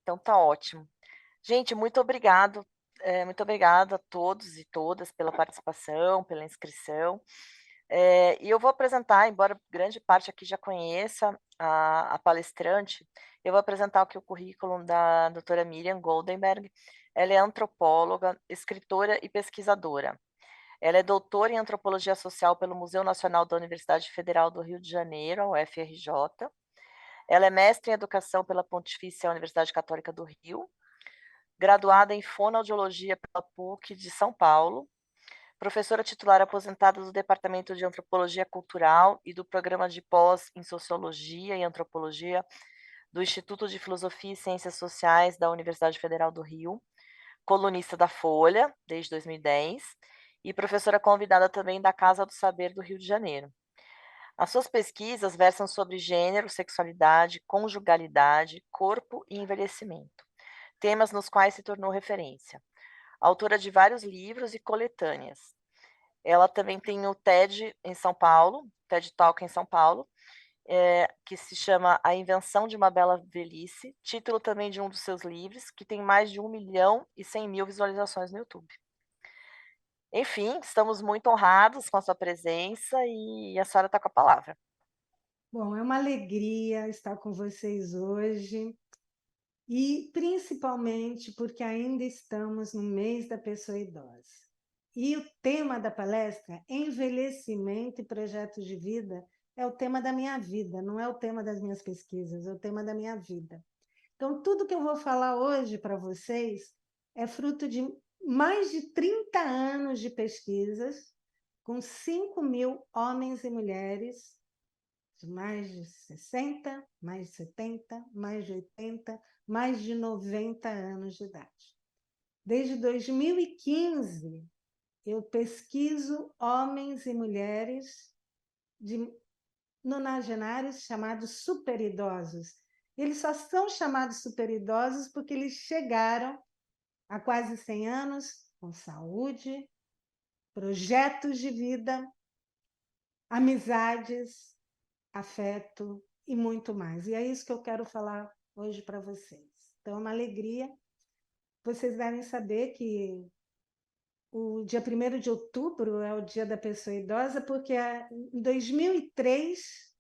Então tá ótimo. Gente, muito obrigado, muito obrigada a todos e todas pela participação, pela inscrição. E eu vou apresentar, embora grande parte aqui já conheça a palestrante, eu vou apresentar aqui o currículo da doutora Miriam Goldenberg. Ela é antropóloga, escritora e pesquisadora. Ela é doutora em antropologia social pelo Museu Nacional da Universidade Federal do Rio de Janeiro, a UFRJ. Ela é mestre em educação pela Pontifícia Universidade Católica do Rio, graduada em fonoaudiologia pela PUC de São Paulo, professora titular aposentada do Departamento de Antropologia Cultural e do Programa de Pós em Sociologia e Antropologia do Instituto de Filosofia e Ciências Sociais da Universidade Federal do Rio, colunista da Folha desde 2010 e professora convidada também da Casa do Saber do Rio de Janeiro. As suas pesquisas versam sobre gênero, sexualidade, conjugalidade, corpo e envelhecimento, temas nos quais se tornou referência. Autora de vários livros e coletâneas. Ela também tem o TED em São Paulo, TED Talk em São Paulo, que se chama A Invenção de uma Bela Velhice, título também de um dos seus livros, que tem mais de 1.100.000 visualizações no YouTube. Enfim, estamos muito honrados com a sua presença e a senhora está com a palavra. Bom, é uma alegria estar com vocês hoje e principalmente porque ainda estamos no mês da pessoa idosa. E o tema da palestra, envelhecimento e projetos de vida, é o tema da minha vida, não é o tema das minhas pesquisas, é o tema da minha vida. Então, tudo que eu vou falar hoje para vocês é fruto de mais de 30 anos de pesquisas com 5.000 homens e mulheres de mais de 60, mais de 70, mais de 80, mais de 90 anos de idade. Desde 2015, eu pesquiso homens e mulheres de nonagenários chamados superidosos. Eles só são chamados superidosos porque eles chegaram há quase 100 anos com saúde, projetos de vida, amizades, afeto e muito mais. E é isso que eu quero falar hoje para vocês. Então, é uma alegria. Vocês devem saber que o dia 1º de outubro é o Dia da Pessoa Idosa, porque em 2003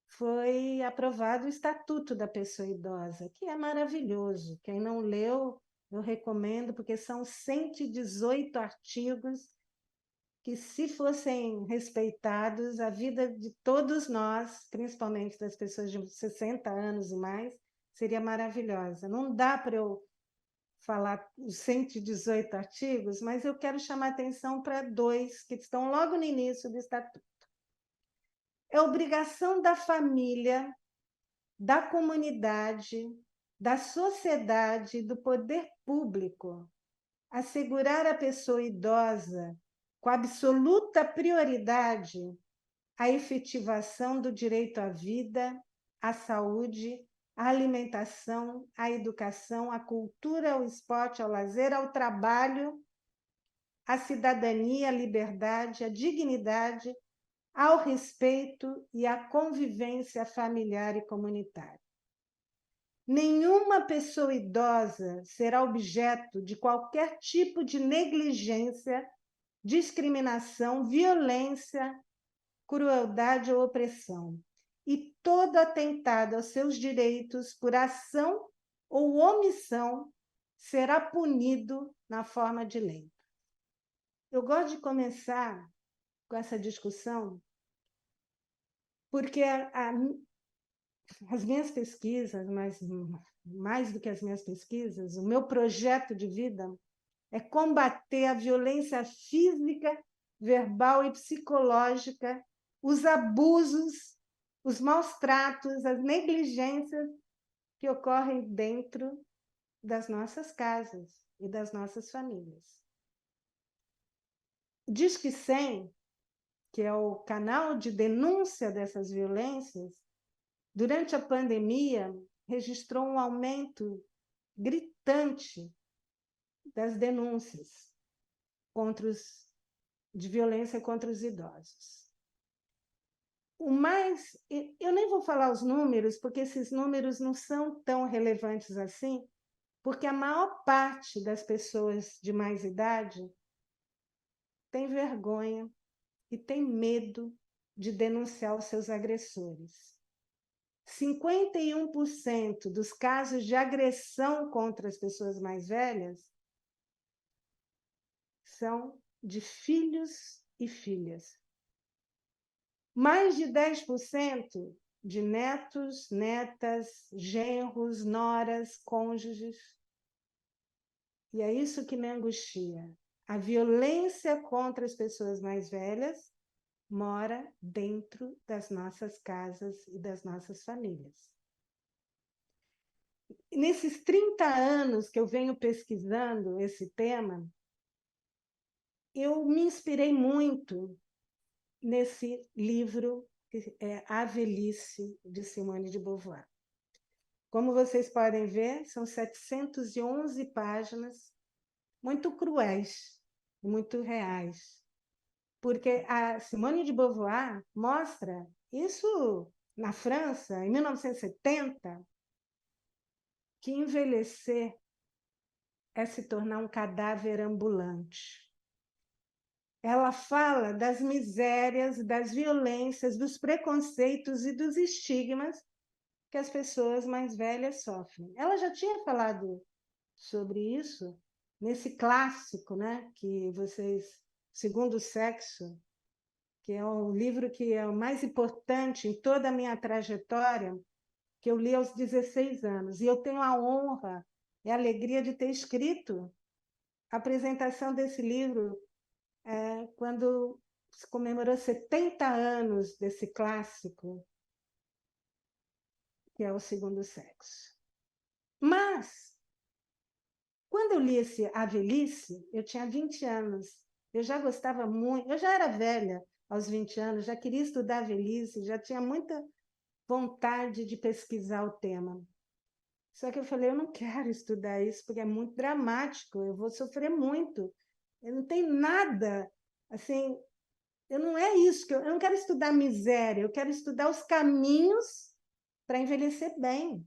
foi aprovado o Estatuto da Pessoa Idosa, que é maravilhoso. Quem não leu, eu recomendo, porque são 118 artigos que, se fossem respeitados, a vida de todos nós, principalmente das pessoas de 60 anos e mais, seria maravilhosa. Não dá para eu falar os 118 artigos, mas eu quero chamar atenção para dois que estão logo no início do Estatuto. É obrigação da família, da comunidade, da sociedade, do poder público assegurar à pessoa idosa, com absoluta prioridade, a efetivação do direito à vida, à saúde, à alimentação, à educação, à cultura, ao esporte, ao lazer, ao trabalho, à cidadania, à liberdade, à dignidade, ao respeito e à convivência familiar e comunitária. Nenhuma pessoa idosa será objeto de qualquer tipo de negligência, discriminação, violência, crueldade ou opressão, e todo atentado aos seus direitos por ação ou omissão será punido na forma de lei. Eu gosto de começar com essa discussão porque as minhas pesquisas, mais do que as minhas pesquisas, o meu projeto de vida é combater a violência física, verbal e psicológica, os abusos, os maus tratos, as negligências que ocorrem dentro das nossas casas e das nossas famílias. Disque 100, que é o canal de denúncia dessas violências, durante a pandemia, registrou um aumento gritante das denúncias de violência contra os idosos. eu nem vou falar os números, porque esses números não são tão relevantes assim, porque a maior parte das pessoas de mais idade tem vergonha e tem medo de denunciar os seus agressores. 51% dos casos de agressão contra as pessoas mais velhas são de filhos e filhas. Mais de 10% de netos, netas, genros, noras, cônjuges. E é isso que me angustia. A violência contra as pessoas mais velhas mora dentro das nossas casas e das nossas famílias. Nesses 30 anos que eu venho pesquisando esse tema, eu me inspirei muito nesse livro, que é A Velhice, de Simone de Beauvoir. Como vocês podem ver, são 711 páginas, muito cruéis, muito reais, porque a Simone de Beauvoir mostra isso na França, em 1970, que envelhecer é se tornar um cadáver ambulante. Ela fala das misérias, das violências, dos preconceitos e dos estigmas que as pessoas mais velhas sofrem. Ela já tinha falado sobre isso nesse clássico, né, que vocês, Segundo o Sexo, que é um livro que é o mais importante em toda a minha trajetória, que eu li aos 16 anos. E eu tenho a honra e a alegria de ter escrito a apresentação desse livro quando se comemorou 70 anos desse clássico, que é o Segundo Sexo. Mas, quando eu li A Velhice, eu tinha 20 anos. Eu já gostava muito, eu já era velha aos 20 anos, já queria estudar a velhice, já tinha muita vontade de pesquisar o tema. Só que eu falei, eu não quero estudar isso, porque é muito dramático, eu vou sofrer muito. Eu não tenho nada, assim, eu não é isso, eu não quero estudar miséria, eu quero estudar os caminhos para envelhecer bem.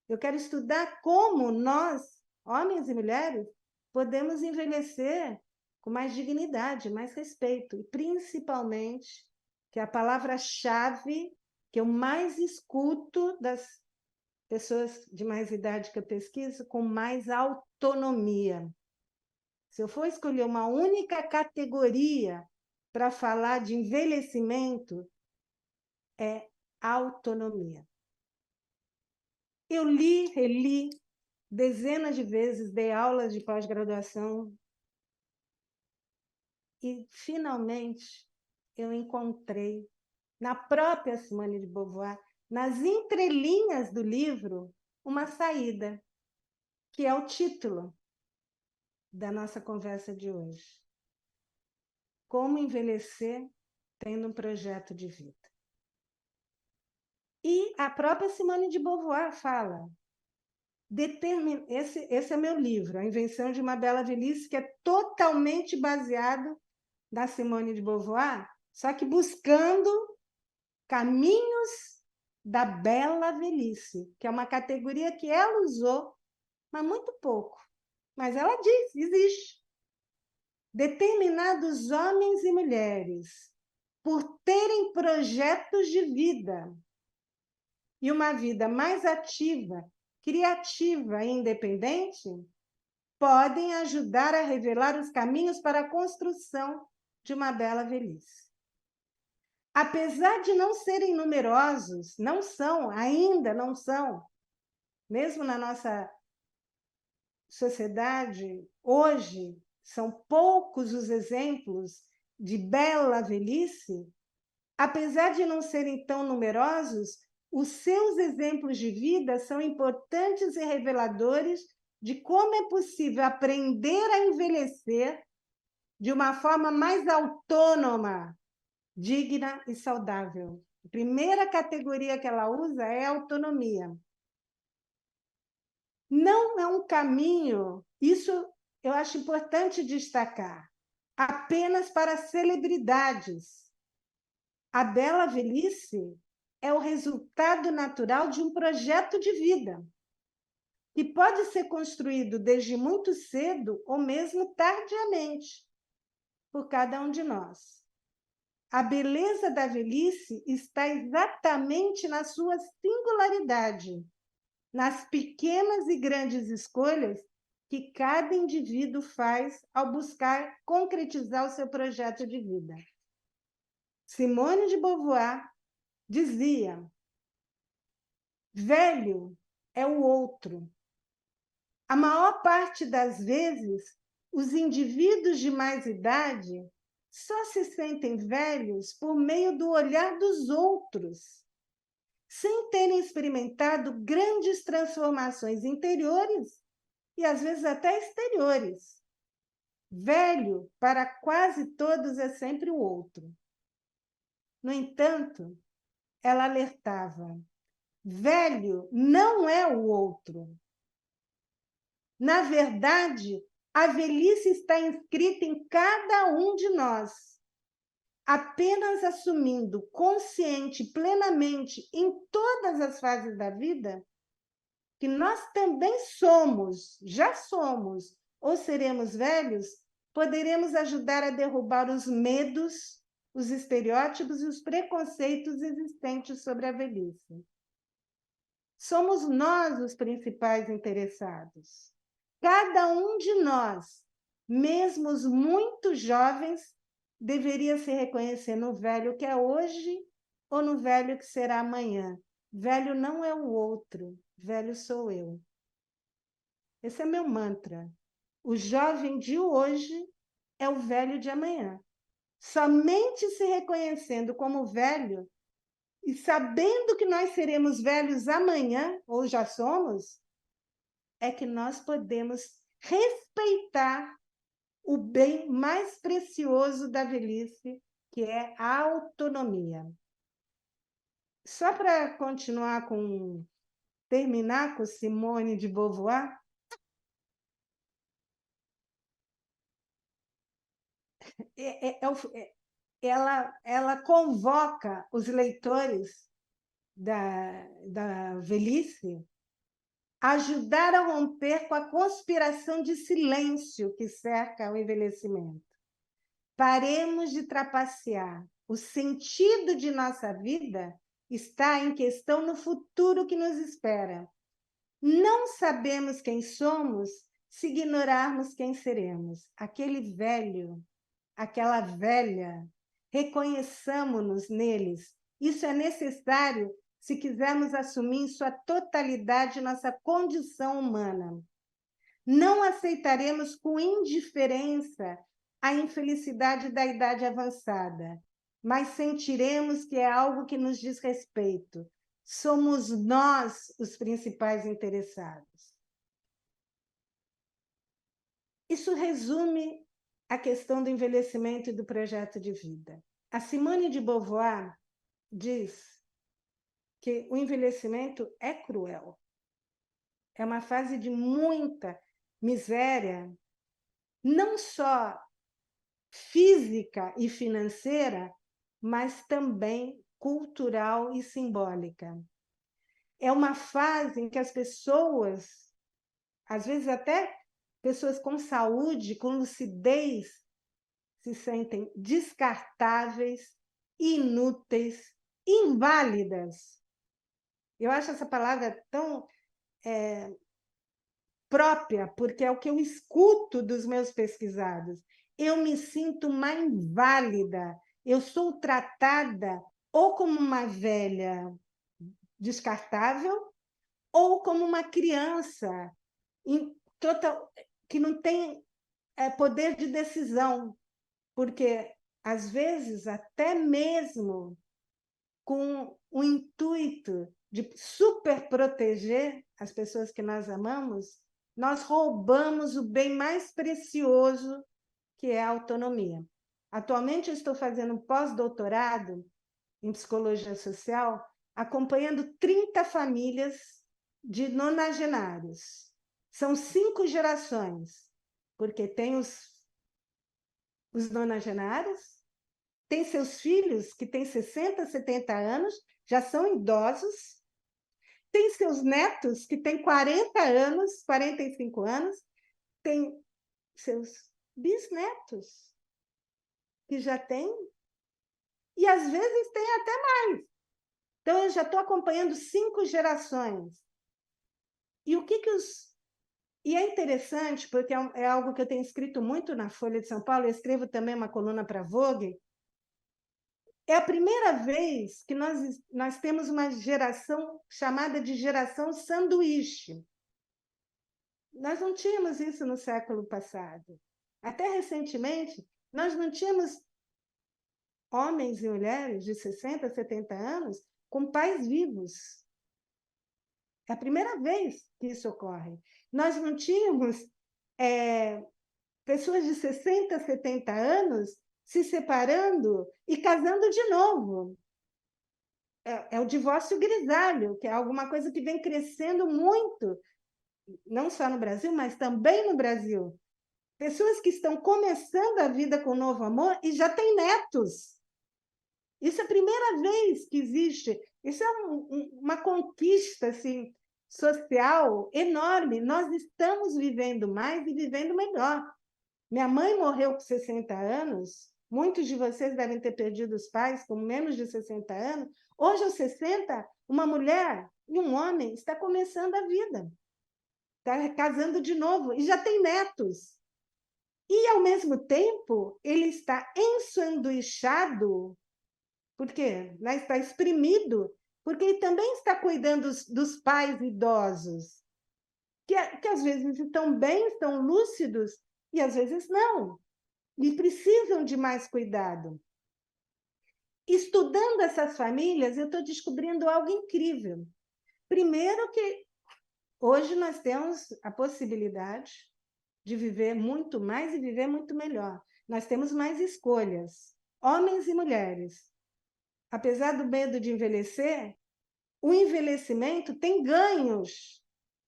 Eu quero estudar como nós, homens e mulheres, podemos envelhecer com mais dignidade, mais respeito, e principalmente, que é a palavra-chave que eu mais escuto das pessoas de mais idade que eu pesquiso, com mais autonomia. Se eu for escolher uma única categoria para falar de envelhecimento, é autonomia. Eu li, reli dezenas de vezes, dei aulas de pós-graduação e, finalmente, eu encontrei, na própria Simone de Beauvoir, nas entrelinhas do livro, uma saída, que é o título da nossa conversa de hoje. Como envelhecer tendo um projeto de vida. E a própria Simone de Beauvoir fala, esse é meu livro, A Invenção de uma Bela Velhice, que é totalmente baseado na Simone de Beauvoir, só que buscando caminhos da bela velhice, que é uma categoria que ela usou, mas muito pouco. Mas ela diz, existe. Determinados homens e mulheres, por terem projetos de vida e uma vida mais ativa, criativa e independente, podem ajudar a revelar os caminhos para a construção de uma bela velhice. Apesar de não serem numerosos, não são, ainda não são, mesmo na nossa sociedade, hoje, são poucos os exemplos de bela velhice, apesar de não serem tão numerosos, os seus exemplos de vida são importantes e reveladores de como é possível aprender a envelhecer de uma forma mais autônoma, digna e saudável. A primeira categoria que ela usa é autonomia. Não é um caminho, isso eu acho importante destacar, apenas para celebridades. A bela velhice é o resultado natural de um projeto de vida, que pode ser construído desde muito cedo ou mesmo tardiamente, por cada um de nós. A beleza da velhice está exatamente na sua singularidade, nas pequenas e grandes escolhas que cada indivíduo faz ao buscar concretizar o seu projeto de vida. Simone de Beauvoir dizia: velho é o outro. A maior parte das vezes, os indivíduos de mais idade só se sentem velhos por meio do olhar dos outros, sem terem experimentado grandes transformações interiores e, às vezes, até exteriores. Velho, para quase todos, é sempre o outro. No entanto, ela alertava: velho não é o outro. Na verdade, a velhice está inscrita em cada um de nós. Apenas assumindo consciente, plenamente, em todas as fases da vida, que nós também somos, já somos, ou seremos velhos, poderemos ajudar a derrubar os medos, os estereótipos e os preconceitos existentes sobre a velhice. Somos nós os principais interessados. Cada um de nós, mesmo os muito jovens, deveria se reconhecer no velho que é hoje ou no velho que será amanhã. Velho não é o outro, velho sou eu. Esse é meu mantra. O jovem de hoje é o velho de amanhã. Somente se reconhecendo como velho e sabendo que nós seremos velhos amanhã, ou já somos, é que nós podemos respeitar o bem mais precioso da velhice, que é a autonomia. Só para terminar com Simone de Beauvoir, ela convoca os leitores da velhice a ajudar a romper com a conspiração de silêncio que cerca o envelhecimento. Paremos de trapacear. O sentido de nossa vida está em questão no futuro que nos espera. Não sabemos quem somos se ignorarmos quem seremos. Aquele velho, aquela velha, reconheçamos-nos neles. Isso é necessário se quisermos assumir em sua totalidade nossa condição humana. Não aceitaremos com indiferença a infelicidade da idade avançada, mas sentiremos que é algo que nos diz respeito. Somos nós os principais interessados. Isso resume a questão do envelhecimento e do projeto de vida. A Simone de Beauvoir diz que o envelhecimento é cruel. É uma fase de muita miséria, não só física e financeira, mas também cultural e simbólica. É uma fase em que as pessoas, às vezes até pessoas com saúde, com lucidez, se sentem descartáveis, inúteis, inválidas. Eu acho essa palavra tão própria, porque é o que eu escuto dos meus pesquisados. Eu me sinto uma inválida, eu sou tratada ou como uma velha descartável ou como uma criança que não tem poder de decisão, porque, às vezes, até mesmo com o intuito de super proteger as pessoas que nós amamos, nós roubamos o bem mais precioso, que é a autonomia. Atualmente, eu estou fazendo um pós-doutorado em psicologia social, acompanhando 30 famílias de nonagenários. São 5 gerações, porque tem os nonagenários, tem seus filhos que têm 60, 70 anos, já são idosos, tem seus netos que têm 40 anos, 45 anos, tem seus bisnetos que já têm, e às vezes tem até mais. Então, eu já estou acompanhando 5 gerações. E o que os... E é interessante, porque é algo que eu tenho escrito muito na Folha de São Paulo, eu escrevo também uma coluna para a Vogue. É a primeira vez que nós temos uma geração chamada de geração sanduíche. Nós não tínhamos isso no século passado. Até recentemente, nós não tínhamos homens e mulheres de 60, 70 anos com pais vivos. É a primeira vez que isso ocorre. Nós não tínhamos pessoas de 60, 70 anos se separando e casando de novo. É o divórcio grisalho, que é alguma coisa que vem crescendo muito, não só no Brasil, mas também no Brasil. Pessoas que estão começando a vida com novo amor e já têm netos. Isso é a primeira vez que existe. Isso é uma conquista assim, social enorme. Nós estamos vivendo mais e vivendo melhor. Minha mãe morreu com 60 anos. Muitos de vocês devem ter perdido os pais com menos de 60 anos. Hoje, aos 60, uma mulher e um homem está começando a vida. Está casando de novo e já tem netos. E, ao mesmo tempo, ele está ensanduichado, porque está exprimido, porque ele também está cuidando dos pais idosos, que às vezes estão bem, estão lúcidos, e às vezes não, e precisam de mais cuidado. Estudando essas famílias, eu estou descobrindo algo incrível. Primeiro que hoje nós temos a possibilidade de viver muito mais e viver muito melhor. Nós temos mais escolhas, homens e mulheres. Apesar do medo de envelhecer, o envelhecimento tem ganhos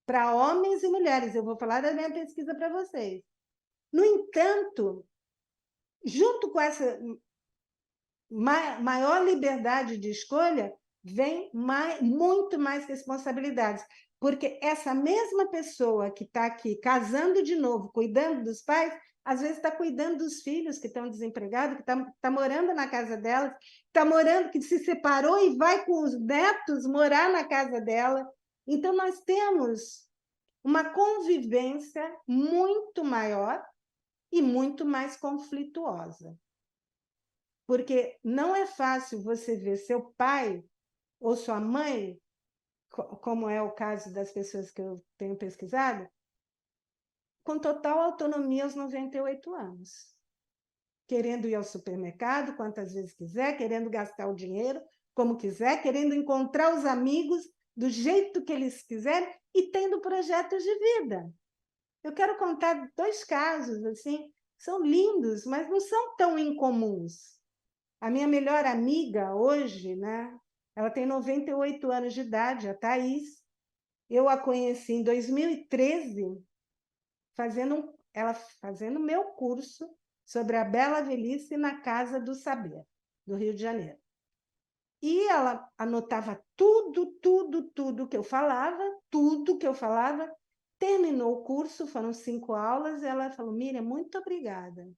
para homens e mulheres. Eu vou falar da minha pesquisa para vocês. No entanto, junto com essa maior liberdade de escolha, vem muito mais responsabilidades. Porque essa mesma pessoa que está aqui casando de novo, cuidando dos pais, às vezes está cuidando dos filhos que estão desempregados, que tá morando na casa delas, está morando, que se separou e vai com os netos morar na casa dela. Então, nós temos uma convivência muito maior e muito mais conflituosa. Porque não é fácil você ver seu pai ou sua mãe, como é o caso das pessoas que eu tenho pesquisado, com total autonomia aos 98 anos. Querendo ir ao supermercado quantas vezes quiser, querendo gastar o dinheiro como quiser, querendo encontrar os amigos do jeito que eles quiserem e tendo projetos de vida. Eu quero contar 2 casos, assim, são lindos, mas não são tão incomuns. A minha melhor amiga hoje, né? Ela tem 98 anos de idade, a Thaís. Eu a conheci em 2013, ela fazendo meu curso sobre a bela velhice na Casa do Saber, do Rio de Janeiro. E ela anotava tudo que eu falava, terminou o curso, foram 5 aulas, e ela falou, Miriam, muito obrigada,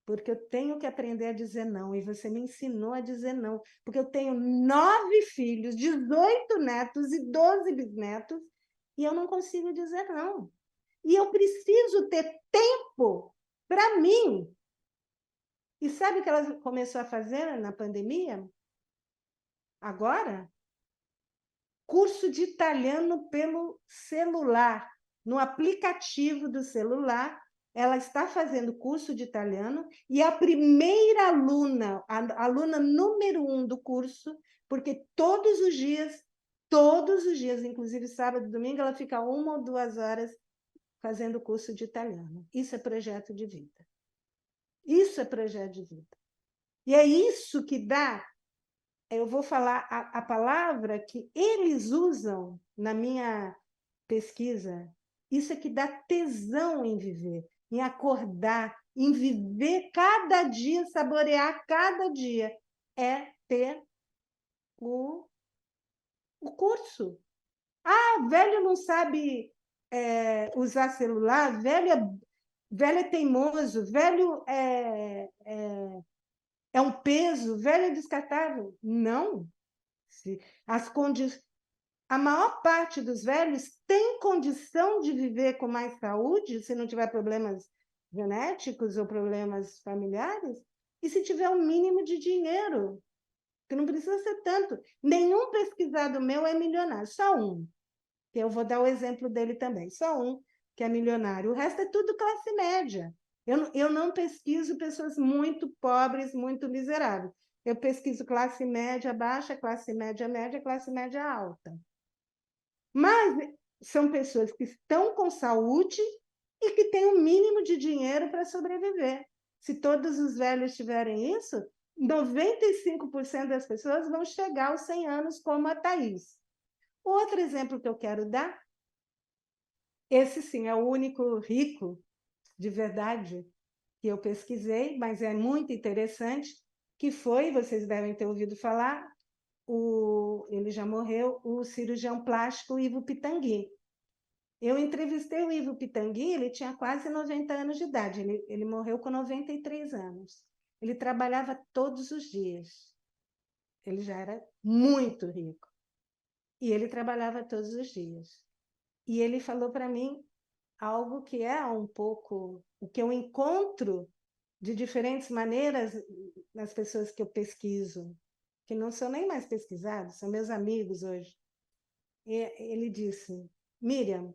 porque eu tenho que aprender a dizer não, e você me ensinou a dizer não, porque eu tenho 9 filhos, 18 netos e 12 bisnetos, e eu não consigo dizer não. E eu preciso ter tempo para mim. E sabe o que ela começou a fazer na pandemia? Agora? Curso de italiano pelo celular. No aplicativo do celular, ela está fazendo curso de italiano e a primeira aluna, a aluna número 1 do curso, porque todos os dias, inclusive sábado e domingo, ela fica 1 ou 2 horas fazendo curso de italiano. Isso é projeto de vida. Isso é projeto de vida. E é isso que dá, eu vou falar a palavra que eles usam na minha pesquisa, isso é que dá tesão em viver, em acordar, em viver cada dia, saborear cada dia, é ter o curso. Ah, velho não sabe usar celular, velho é teimoso, velho é um peso, velho é descartável. Não. As condições. A maior parte dos velhos tem condição de viver com mais saúde, se não tiver problemas genéticos ou problemas familiares, e se tiver um mínimo de dinheiro, que não precisa ser tanto. Nenhum pesquisado meu é milionário, só um, que eu vou dar o exemplo dele também, só um que é milionário. O resto é tudo classe média. Eu não pesquiso pessoas muito pobres, muito miseráveis. Eu pesquiso classe média baixa, classe média média, classe média alta. Mas são pessoas que estão com saúde e que têm um mínimo de dinheiro para sobreviver. Se todos os velhos tiverem isso, 95% das pessoas vão chegar aos 100 anos, como a Thaís. Outro exemplo que eu quero dar, esse sim é o único rico de verdade que eu pesquisei, mas é muito interessante, que foi, vocês devem ter ouvido falar, ele já morreu, o cirurgião plástico Ivo Pitangui. Eu entrevistei o Ivo Pitangui, ele tinha quase 90 anos de idade, ele morreu com 93 anos. Ele trabalhava todos os dias, ele já era muito rico, e ele trabalhava todos os dias. E ele falou para mim algo que é um pouco o que eu encontro de diferentes maneiras nas pessoas que eu pesquiso, que não são nem mais pesquisados, são meus amigos hoje. E ele disse: Miriam,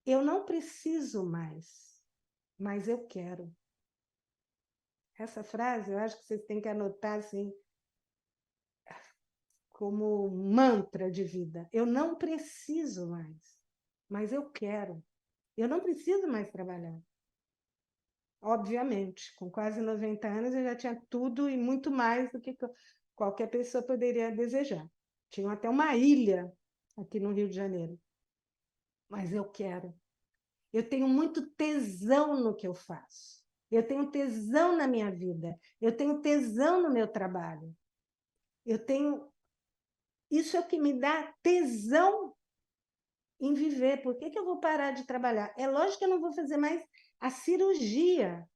eu não preciso mais, mas eu quero. Essa frase eu acho que vocês têm que anotar assim, como mantra de vida. Eu não preciso mais, mas eu quero. Eu não preciso mais trabalhar. Obviamente, com quase 90 anos eu já tinha tudo e muito mais do que qualquer pessoa poderia desejar. Tinha até uma ilha aqui no Rio de Janeiro. Mas eu quero. Eu tenho muito tesão no que eu faço. Eu tenho tesão na minha vida. Eu tenho tesão no meu trabalho. Eu tenho... Isso é o que me dá tesão em viver. Por que eu vou parar de trabalhar? É lógico que eu não vou fazer mais a cirurgia,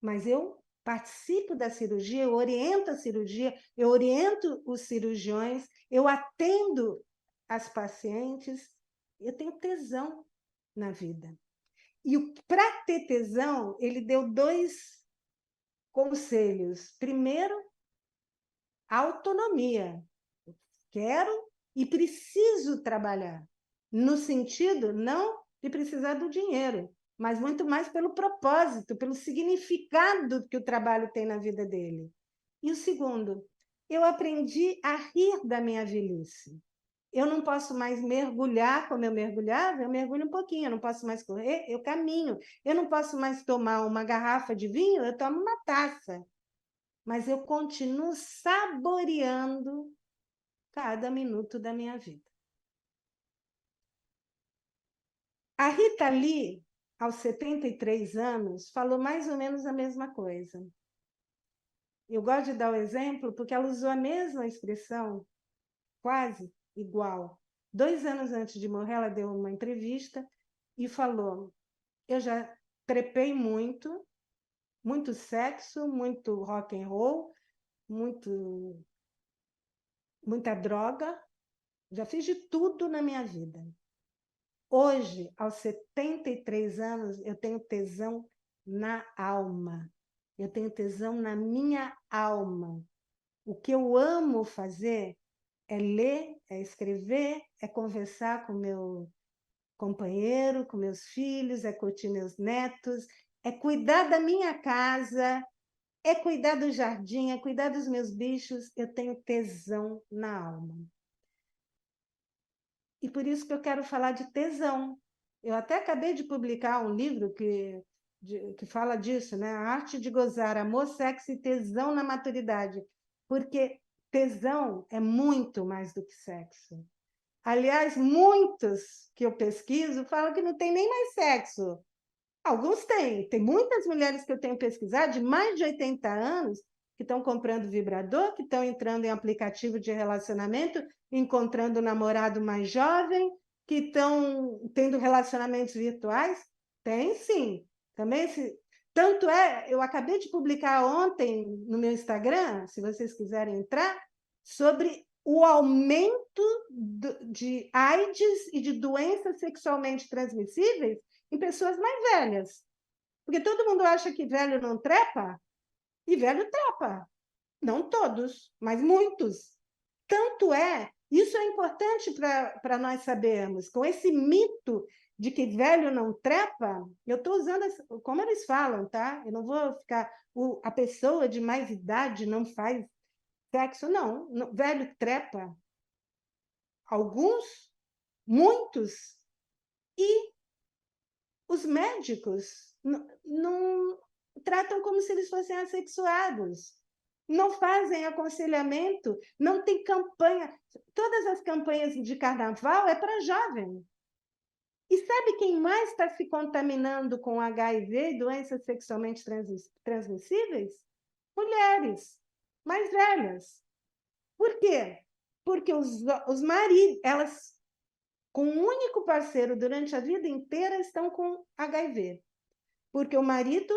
mas eu participo da cirurgia, eu oriento a cirurgia, eu oriento os cirurgiões, eu atendo as pacientes, eu tenho tesão na vida. E para ter tesão, ele deu 2 conselhos. Primeiro, autonomia. Quero e preciso trabalhar. No sentido, não de precisar do dinheiro, mas muito mais pelo propósito, pelo significado que o trabalho tem na vida dele. E o segundo, eu aprendi a rir da minha velhice. Eu não posso mais mergulhar como eu mergulhava, eu mergulho um pouquinho, eu não posso mais correr, eu caminho. Eu não posso mais tomar uma garrafa de vinho, eu tomo uma taça. Mas eu continuo saboreando cada minuto da minha vida. A Rita Lee, aos 73 anos, falou mais ou menos a mesma coisa. Eu gosto de dar o exemplo porque ela usou a mesma expressão, quase igual. 2 anos antes de morrer, ela deu uma entrevista e falou: eu já trepei muito, muito sexo, muito rock and roll, muita droga, já fiz de tudo na minha vida. Hoje, aos 73 anos, eu tenho tesão na alma. Eu tenho tesão na minha alma. O que eu amo fazer é ler, é escrever, é conversar com meu companheiro, com meus filhos, é curtir meus netos, é cuidar da minha casa, é cuidar do jardim, é cuidar dos meus bichos. Eu tenho tesão na alma. E por isso que eu quero falar de tesão. Eu até acabei de publicar um livro que fala disso, né? A Arte de Gozar, Amor, Sexo e Tesão na Maturidade. Porque tesão é muito mais do que sexo. Aliás, muitos que eu pesquiso falam que não tem nem mais sexo. Alguns têm. Tem muitas mulheres que eu tenho pesquisado, de mais de 80 anos, que estão comprando vibrador, que estão entrando em aplicativo de relacionamento, encontrando um namorado mais jovem, que estão tendo relacionamentos virtuais. Tem, sim. Também tanto é, eu acabei de publicar ontem no meu Instagram, se vocês quiserem entrar, sobre o aumento de AIDS e de doenças sexualmente transmissíveis em pessoas mais velhas. Porque todo mundo acha que velho não trepa, e velho trepa. Não todos, mas muitos. Tanto é, isso é importante para nós sabermos, com esse mito de que velho não trepa, eu estou usando, como eles falam, tá? Eu não vou ficar, a pessoa de mais idade não faz sexo, não. Velho trepa. Alguns, muitos, e os médicos não tratam como se eles fossem assexuados, não fazem aconselhamento, não tem campanha. Todas as campanhas de carnaval é para jovem. E sabe quem mais está se contaminando com HIV e doenças sexualmente transmissíveis? Mulheres mais velhas. Por quê? Porque os maridos, elas, com um único parceiro durante a vida inteira, estão com HIV. Porque o marido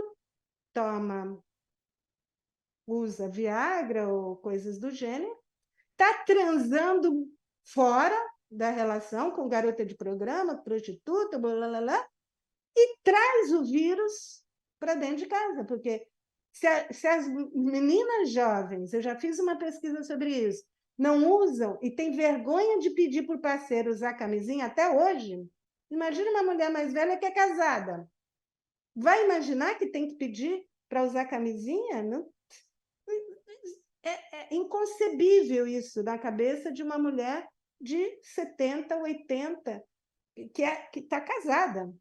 usa Viagra ou coisas do gênero, está transando fora da relação com garota de programa, prostituta, blá, blá, blá, e traz o vírus para dentro de casa, porque se as meninas jovens, eu já fiz uma pesquisa sobre isso, não usam e tem vergonha de pedir para o parceiro usar camisinha até hoje, imagina uma mulher mais velha que é casada. Vai imaginar que tem que pedir para usar camisinha? Não. É inconcebível isso na cabeça de uma mulher de 70, 80, que está casada.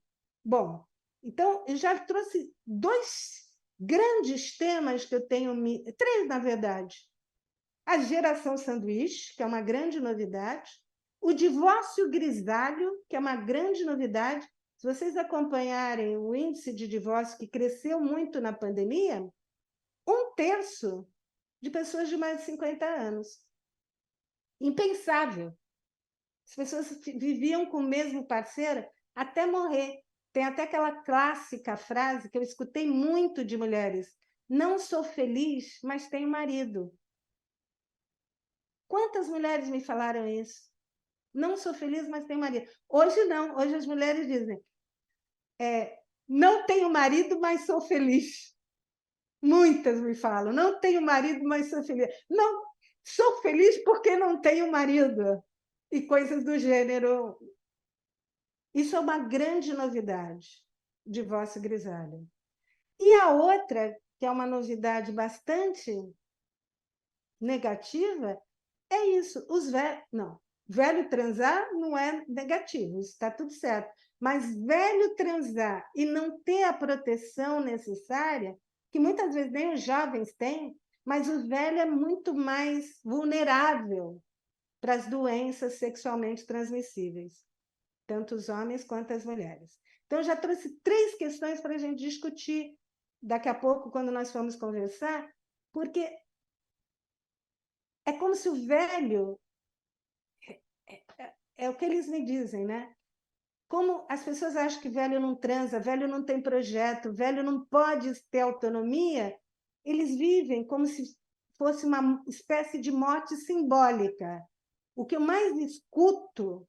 Bom, então, eu já trouxe dois grandes temas que eu tenho, três, na verdade. A geração sanduíche, que é uma grande novidade, o divórcio grisalho, que é uma grande novidade. Se vocês acompanharem o índice de divórcio, que cresceu muito na pandemia, 1/3 de pessoas de mais de 50 anos. Impensável. As pessoas viviam com o mesmo parceiro até morrer. Tem até aquela clássica frase que eu escutei muito de mulheres: não sou feliz, mas tenho marido. Quantas mulheres me falaram isso? Não sou feliz, mas tenho marido. Hoje não, hoje as mulheres dizem: não tenho marido, mas sou feliz. Muitas me falam: não tenho marido, mas sou feliz. Não, sou feliz porque não tenho marido. E coisas do gênero. Isso é uma grande novidade, divórcio grisalho. E a outra, que é uma novidade bastante negativa, é isso. Velho transar não é negativo, isso está tudo certo. Mas velho transar e não ter a proteção necessária, que muitas vezes nem os jovens têm, mas o velho é muito mais vulnerável para as doenças sexualmente transmissíveis, tanto os homens quanto as mulheres. Então, já trouxe três questões para a gente discutir daqui a pouco, quando nós formos conversar, porque é como se o velho, é o que eles me dizem, né? Como as pessoas acham que velho não transa, velho não tem projeto, velho não pode ter autonomia, eles vivem como se fosse uma espécie de morte simbólica. O que eu mais escuto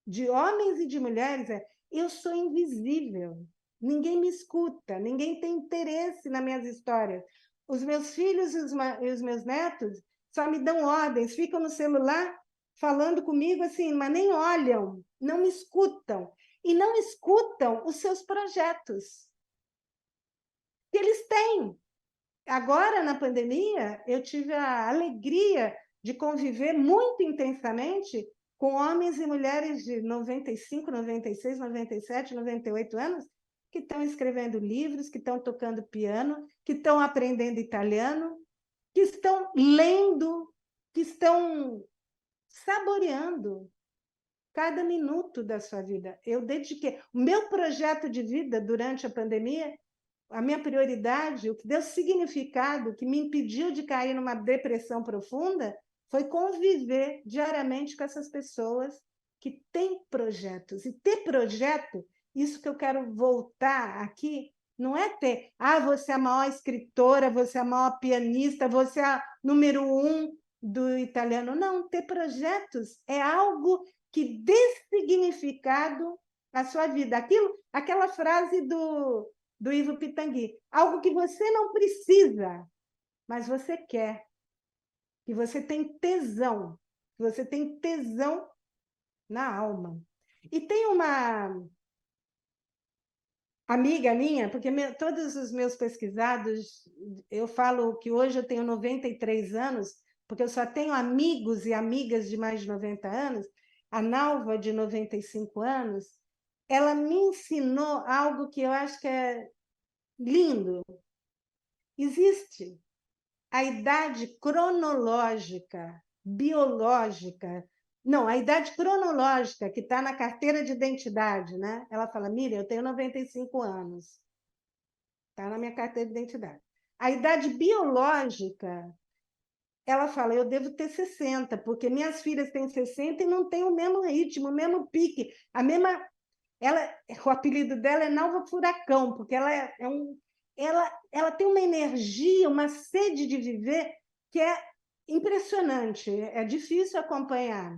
de homens e de mulheres é: eu sou invisível, ninguém me escuta, ninguém tem interesse nas minhas histórias. Os meus filhos e os meus netos só me dão ordens, ficam no celular falando comigo assim, mas nem olham, não me escutam. E não escutam os seus projetos que eles têm. Agora, na pandemia, eu tive a alegria de conviver muito intensamente com homens e mulheres de 95, 96, 97, 98 anos, que estão escrevendo livros, que estão tocando piano, que estão aprendendo italiano, que estão lendo, que estão saboreando cada minuto da sua vida. Eu dediquei. O meu projeto de vida durante a pandemia, a minha prioridade, o que deu significado, o que me impediu de cair numa depressão profunda, foi conviver diariamente com essas pessoas que têm projetos. E ter projeto, isso que eu quero voltar aqui, não é ter, você é a maior escritora, você é a maior pianista, você é a número 1 do italiano. Não, ter projetos é algo que dê significado à sua vida. Aquela frase do Ivo Pitangui, algo que você não precisa, mas você quer, que você tem tesão, que você tem tesão na alma. E tem uma amiga minha, porque todos os meus pesquisados, eu falo que hoje eu tenho 93 anos, porque eu só tenho amigos e amigas de mais de 90 anos, a Nalva, de 95 anos, ela me ensinou algo que eu acho que é lindo. Existe a idade cronológica, biológica, não, a idade cronológica que está na carteira de identidade, né? Ela fala, Miriam, eu tenho 95 anos, está na minha carteira de identidade. A idade biológica, ela fala, eu devo ter 60, porque minhas filhas têm 60 e não têm o mesmo ritmo, o mesmo pique, a mesma... o apelido dela é Nalva Furacão, porque ela tem uma energia, uma sede de viver que é impressionante, é difícil acompanhar.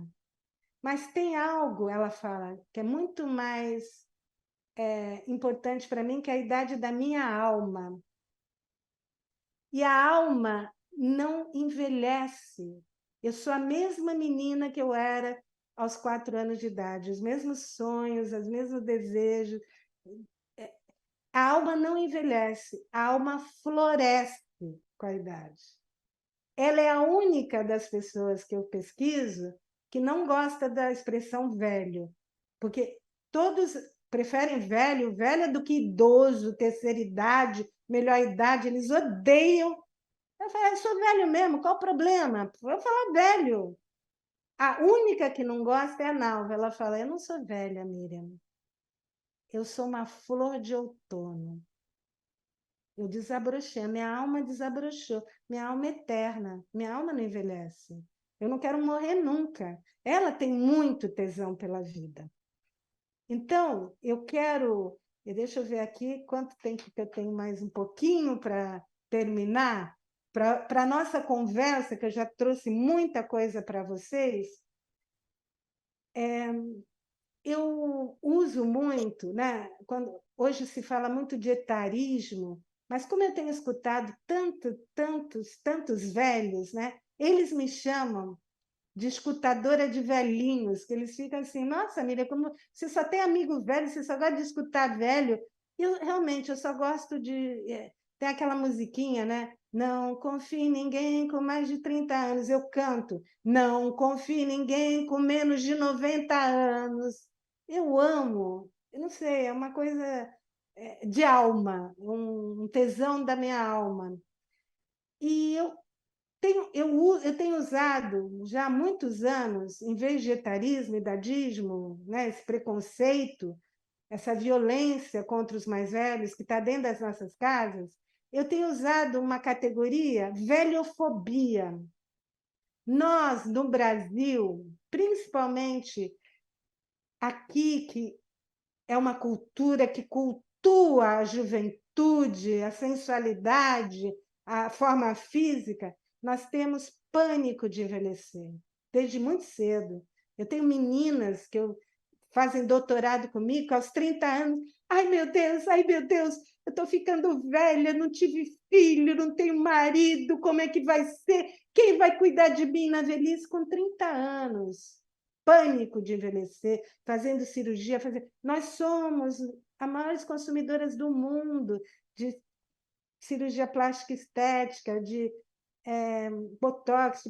Mas tem algo, ela fala, que é muito mais importante para mim, que é a idade da minha alma. E a alma não envelhece. Eu sou a mesma menina que eu era aos 4 anos de idade, os mesmos sonhos, os mesmos desejos. A alma não envelhece, a alma floresce com a idade. Ela é a única das pessoas que eu pesquiso que não gosta da expressão velho, porque todos preferem velho, velho do que idoso, terceira idade, melhor idade, eles odeiam. Eu falei, eu sou velho mesmo, qual o problema? Eu falar velho. A única que não gosta é a Nalva. Ela fala, eu não sou velha, Miriam. Eu sou uma flor de outono. Eu desabrochei, a minha alma desabrochou, minha alma é eterna, minha alma não envelhece. Eu não quero morrer nunca. Ela tem muito tesão pela vida. Então, eu quero... Deixa eu ver aqui quanto tempo que eu tenho, mais um pouquinho para terminar. Para a nossa conversa, que eu já trouxe muita coisa para vocês, eu uso muito, né? Hoje se fala muito de etarismo, mas como eu tenho escutado tantos velhos, né? Eles me chamam de escutadora de velhinhos, que eles ficam assim, nossa, Miriam, como você só tem amigo velho, você só gosta de escutar velho. Realmente, eu só gosto de... Tem aquela musiquinha, né? Não confie em ninguém com mais de 30 anos. Eu canto, não confie em ninguém com menos de 90 anos. Eu amo, eu não sei, é uma coisa de alma, um tesão da minha alma. E eu tenho usado já há muitos anos, em vez de etarismo, idadismo, né, esse preconceito, essa violência contra os mais velhos que está dentro das nossas casas, eu tenho usado uma categoria velhofobia. Nós, no Brasil, principalmente aqui, que é uma cultura que cultua a juventude, a sensualidade, a forma física, nós temos pânico de envelhecer, desde muito cedo. Eu tenho meninas que fazem doutorado comigo aos 30 anos. Ai, meu Deus, eu estou ficando velha, não tive filho, não tenho marido, como é que vai ser? Quem vai cuidar de mim na velhice com 30 anos? Pânico de envelhecer, fazendo cirurgia. Nós somos as maiores consumidoras do mundo de cirurgia plástica estética, de botox,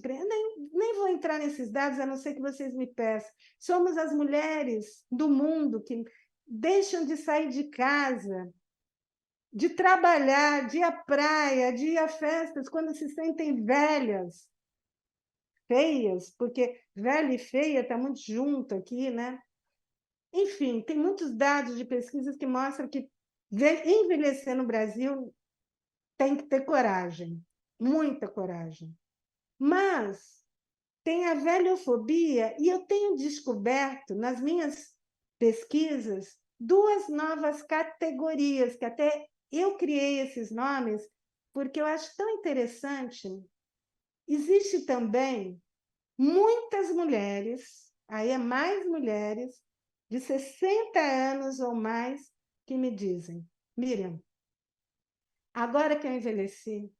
nem vou entrar nesses dados, a não ser que vocês me peçam. Somos as mulheres do mundo que deixam de sair de casa, de trabalhar, de ir à praia, de ir a festas, quando se sentem velhas. feias, porque velha e feia está muito junto aqui, né? Enfim, tem muitos dados de pesquisas que mostram que envelhecer no Brasil tem que ter coragem, muita coragem. Mas tem a velhofobia, e eu tenho descoberto nas minhas pesquisas duas novas categorias, que até eu criei esses nomes, porque eu acho tão interessante. Existe também muitas mulheres, aí é mais mulheres, de 60 anos ou mais, que me dizem: Miriam, agora que eu envelheci,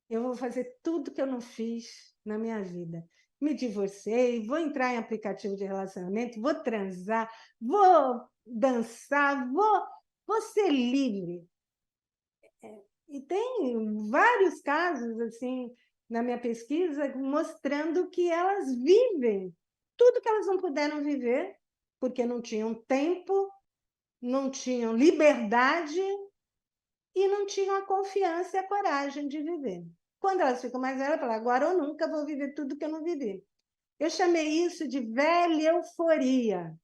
eu vou fazer tudo que eu não fiz na minha vida. Me divorciei, vou entrar em aplicativo de relacionamento, vou transar, vou dançar, vou ser livre. E tem vários casos, assim, na minha pesquisa, mostrando que elas vivem tudo que elas não puderam viver, porque não tinham tempo, não tinham liberdade e não tinham a confiança e a coragem de viver. Quando elas ficam mais velhas, falam, agora ou nunca vou viver tudo que eu não vivi. Eu chamei isso de velha euforia.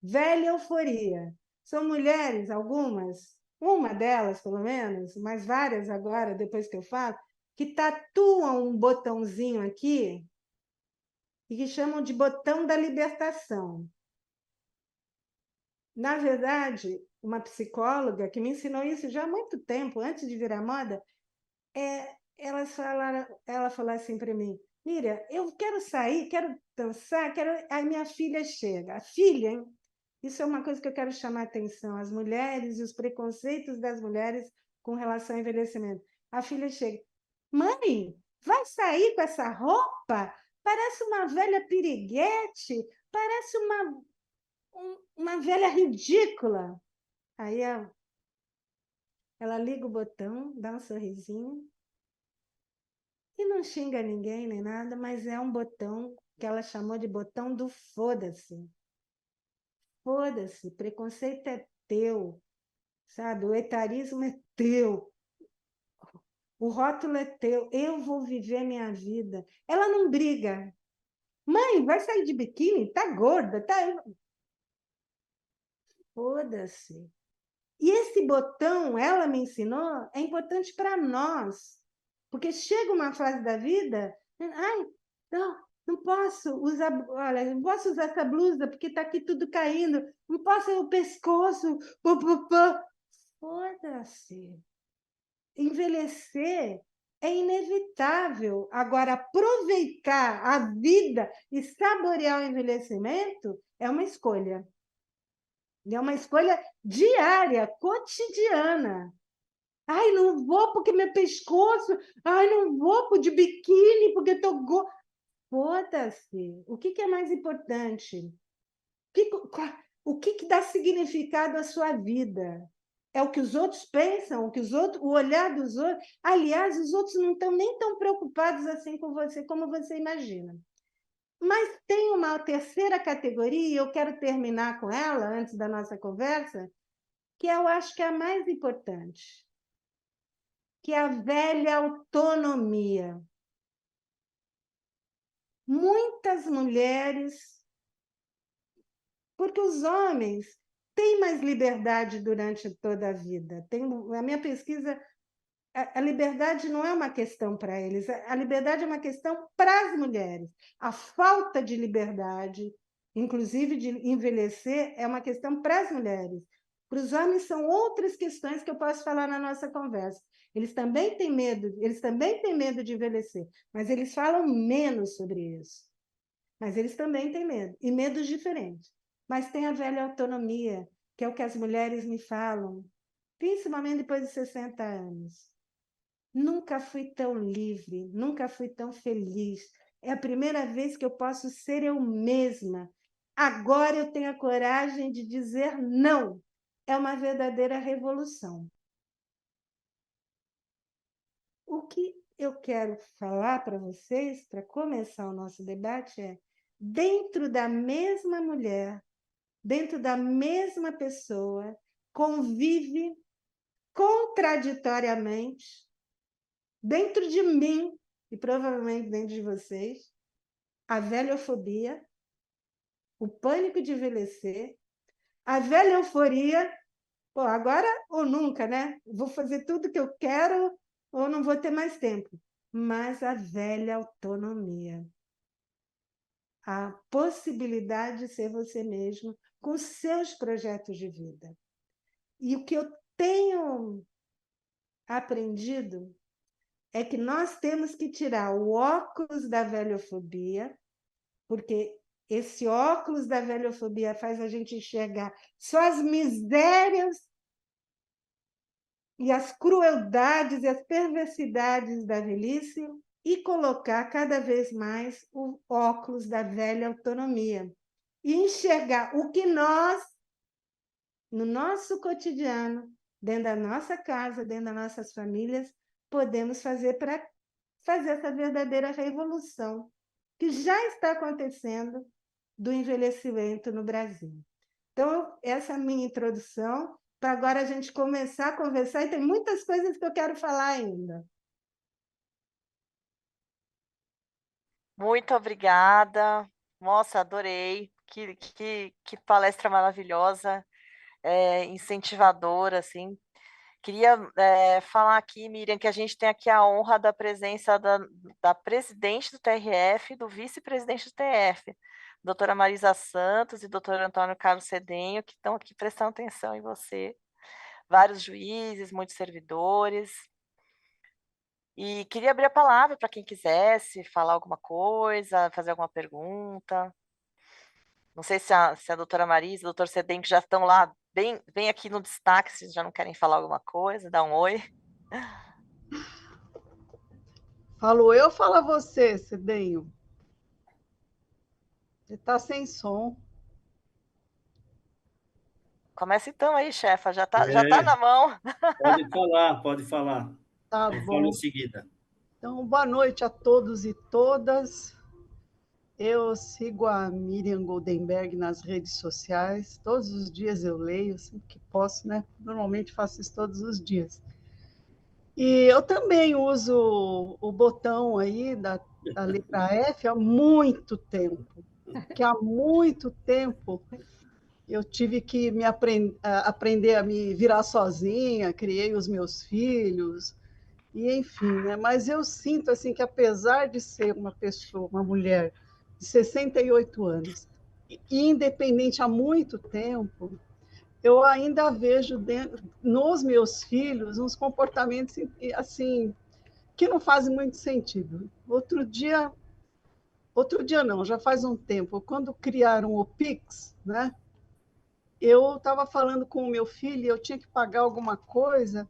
Velha euforia. São mulheres, algumas, uma delas pelo menos, mas várias agora, depois que eu falo, que tatuam um botãozinho aqui e que chamam de botão da libertação. Na verdade, uma psicóloga que me ensinou isso já há muito tempo, antes de virar moda, ela falou assim para mim: Miriam, eu quero sair, quero dançar, quero. Aí minha filha chega. A filha, hein? Isso é uma coisa que eu quero chamar a atenção: as mulheres e os preconceitos das mulheres com relação ao envelhecimento. A filha chega: Mãe, vai sair com essa roupa? Parece uma velha piriguete, parece uma velha ridícula. Aí ela liga o botão, dá um sorrisinho e não xinga ninguém nem nada, mas é um botão que ela chamou de botão do foda-se. Foda-se, preconceito é teu, sabe? O etarismo é teu, o rótulo é teu, eu vou viver minha vida. Ela não briga. Mãe, vai sair de biquíni? Tá gorda, tá? Foda-se. E esse botão, ela me ensinou, é importante para nós. Porque chega uma fase da vida, ai, não posso usar, olha, não posso usar essa blusa porque está aqui tudo caindo, não posso o pescoço, pô, pô, pô. Foda-se. Envelhecer é inevitável. Agora, aproveitar a vida e saborear o envelhecimento é uma escolha. É uma escolha diária, cotidiana. Ai, não vou porque meu pescoço. Ai, não vou de biquíni porque estou gorda. Foda-se. O que é mais importante? O que dá significado à sua vida? É o que os outros pensam, o olhar dos outros. Aliás, os outros não estão nem tão preocupados assim com você como você imagina. Mas tem uma terceira categoria, e eu quero terminar com ela antes da nossa conversa, que eu acho que é a mais importante, que é a velha autonomia. Muitas mulheres, porque os homens têm mais liberdade durante toda a vida. A minha pesquisa, a liberdade não é uma questão para eles, a liberdade é uma questão para as mulheres. A falta de liberdade, inclusive de envelhecer, é uma questão para as mulheres. Para os homens são outras questões que eu posso falar na nossa conversa. Eles também têm medo de envelhecer, mas eles falam menos sobre isso. Mas eles também têm medo, e medos diferentes. Mas tem a velha autonomia, que é o que as mulheres me falam, principalmente depois de 60 anos. Nunca fui tão livre, nunca fui tão feliz. É a primeira vez que eu posso ser eu mesma. Agora eu tenho a coragem de dizer não. É uma verdadeira revolução. O que eu quero falar para vocês, para começar o nosso debate, é: dentro da mesma mulher, dentro da mesma pessoa, convive contraditoriamente, dentro de mim e provavelmente dentro de vocês, a velhofobia, o pânico de envelhecer, a velha euforia, pô, agora ou nunca, né? Vou fazer tudo que eu quero ou não vou ter mais tempo. Mas a velha autonomia, a possibilidade de ser você mesmo com seus projetos de vida. E o que eu tenho aprendido é que nós temos que tirar o óculos da velhofobia, porque esse óculos da velhofobia faz a gente enxergar só as misérias e as crueldades e as perversidades da velhice e colocar cada vez mais o óculos da velha autonomia e enxergar o que nós, no nosso cotidiano, dentro da nossa casa, dentro das nossas famílias, podemos fazer para fazer essa verdadeira revolução que já está acontecendo do envelhecimento no Brasil. Então, essa é a minha introdução, para agora a gente começar a conversar, e tem muitas coisas que eu quero falar ainda. Muito obrigada. Nossa, adorei. Que palestra maravilhosa, incentivadora, assim. Queria falar aqui, Miriam, que a gente tem aqui a honra da presença da presidente do TRF, do vice-presidente do TRF, doutora Marisa Santos e doutor Antônio Carlos Cedenho, que estão aqui prestando atenção em você. Vários juízes, muitos servidores. E queria abrir a palavra para quem quisesse falar alguma coisa, fazer alguma pergunta. Não sei se a doutora Marisa, o doutor Cedenho, que já estão lá, bem aqui no destaque, se já não querem falar alguma coisa, dá um oi. Falo eu ou fala você, Cedenho? Você está sem som. Começa então aí, chefa, já tá na É, mão. pode falar, pode falar. Tá Eu falo em bom. seguida. Então, boa noite a todos e todas. Eu sigo a Miriam Goldenberg nas redes sociais. Todos os dias eu leio, sempre que posso, né? Normalmente faço isso todos os dias. E eu também uso o botão aí da letra F há muito tempo. Que há muito tempo eu tive que aprender a me virar sozinha, criei os meus filhos, e enfim, né? Mas eu sinto assim que apesar de ser uma pessoa, uma mulher de 68 anos, e independente há muito tempo, eu ainda vejo nos meus filhos uns comportamentos assim que não fazem muito sentido. Outro dia não, já faz um tempo, quando criaram o Pix, né? Eu estava falando com o meu filho, eu tinha que pagar alguma coisa,